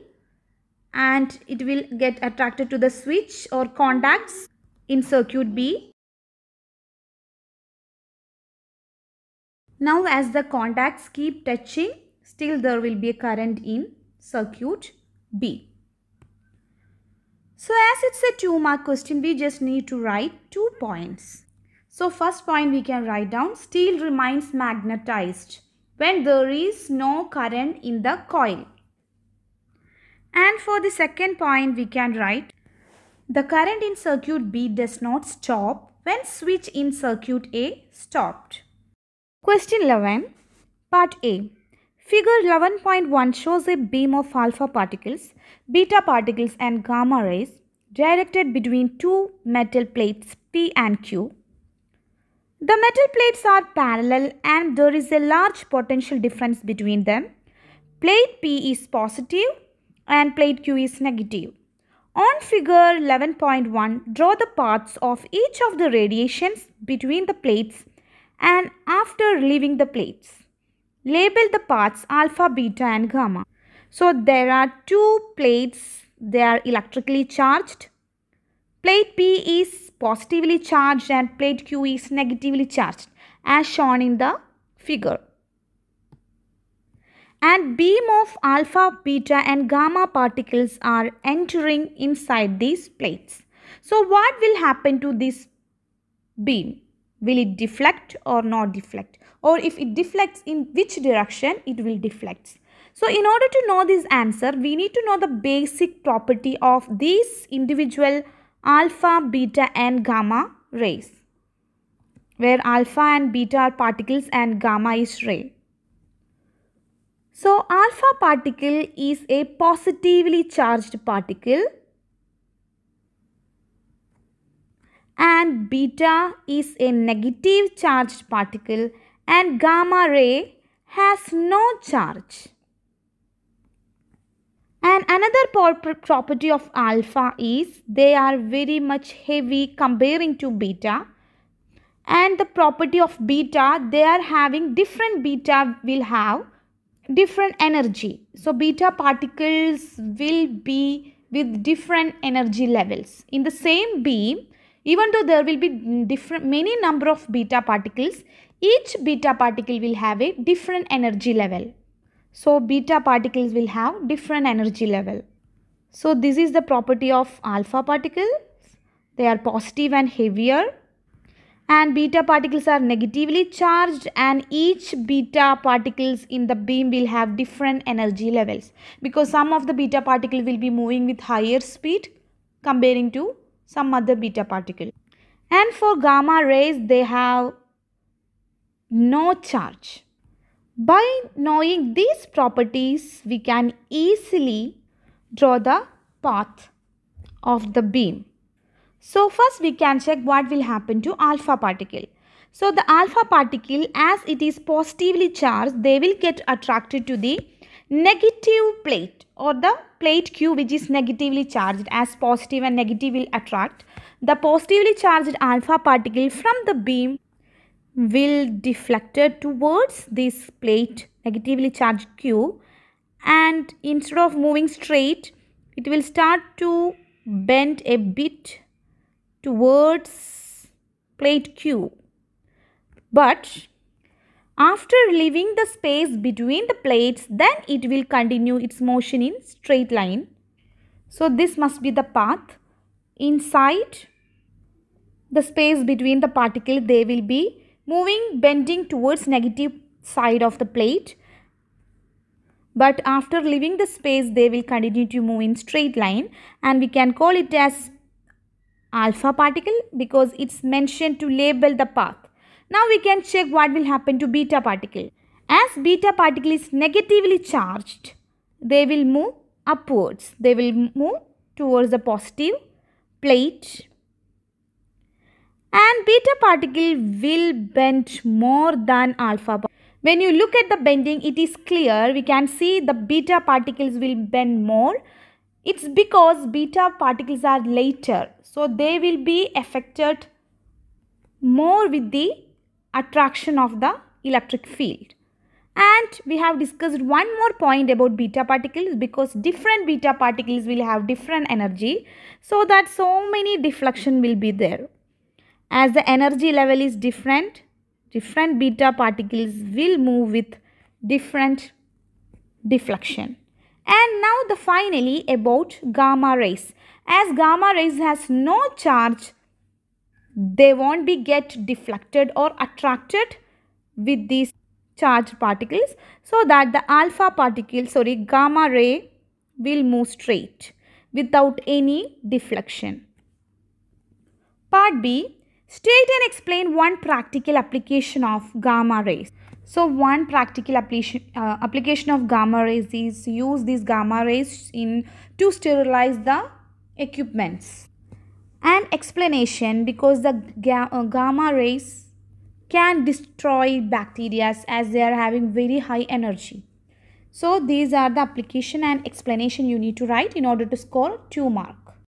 [SPEAKER 1] and it will get attracted to the switch or contacts in circuit B. Now as the contacts keep touching, still there will be a current in circuit B. So as it's a 2-mark question, we just need to write 2 points. So first point we can write down, steel remains magnetized when there is no current in the coil. And for the second point we can write, the current in circuit B does not stop when switch in circuit A stopped. Question 11, part A. Figure 11.1 shows a beam of alpha particles, beta particles and gamma rays directed between two metal plates P and Q. The metal plates are parallel and there is a large potential difference between them. Plate P is positive and plate Q is negative. On figure 11.1, draw the paths of each of the radiations between the plates and after leaving the plates. Label the paths alpha, beta and gamma. So there are two plates they are electrically charged. Plate P is positively charged and plate Q is negatively charged as shown in the figure. And beam of alpha, beta and gamma particles are entering inside these plates. So what will happen to this beam? Will it deflect or not deflect? Or if it deflects, in which direction it will deflect? So in order to know this answer, we need to know the basic property of these individual alpha, beta and gamma rays, where alpha and beta are particles and gamma is ray. So alpha particle is a positively charged particle and beta is a negative charged particle and gamma ray has no charge. And another property of alpha is they are very much heavy comparing to beta. And the property of beta, they are having different beta will have different energy. So beta particles will be with different energy levels. In the same beam, even though there will be many number of beta particles, each beta particle will have a different energy level. So beta particles will have different energy level. So this is the property of alpha particles. They are positive and heavier. And beta particles are negatively charged and each beta particles in the beam will have different energy levels because some of the beta particle will be moving with higher speed comparing to some other beta particle. And for gamma rays, they have no charge. By knowing these properties, we can easily draw the path of the beam. So first we can check what will happen to alpha particle. So the alpha particle, as it is positively charged, they will get attracted to the negative plate or the plate Q, which is negatively charged, as positive and negative will attract. The positively charged alpha particle from the beam will deflected towards this plate negatively charged Q, and instead of moving straight, it will start to bend a bit towards plate Q. But after leaving the space between the plates, then it will continue its motion in straight line. So this must be the path. Inside the space between the particle, they will be moving, bending towards negative side of the plate. But after leaving the space, they will continue to move in straight line, and we can call it as alpha particle because it's mentioned to label the path. Now we can check what will happen to beta particle. As beta particle is negatively charged, they will move upwards. They will move towards the positive plate. And beta particle will bend more than alpha. When you look at the bending, it is clear. We can see the beta particles will bend more. It's because beta particles are later. So they will be affected more with the attraction of the electric field. And we have discussed one more point about beta particles because different beta particles will have different energy. So that so many deflection will be there. As the energy level is different, different beta particles will move with different deflection. And now finally about gamma rays. As gamma rays has no charge, they won't be get deflected or attracted with these charged particles, so that the gamma ray will move straight without any deflection. Part B. State and explain one practical application of gamma rays. So one practical application of gamma rays is use these gamma rays to sterilize the equipments. And explanation, because the gamma rays can destroy bacteria as they are having very high energy. So these are the application and explanation you need to write in order to score 2 marks.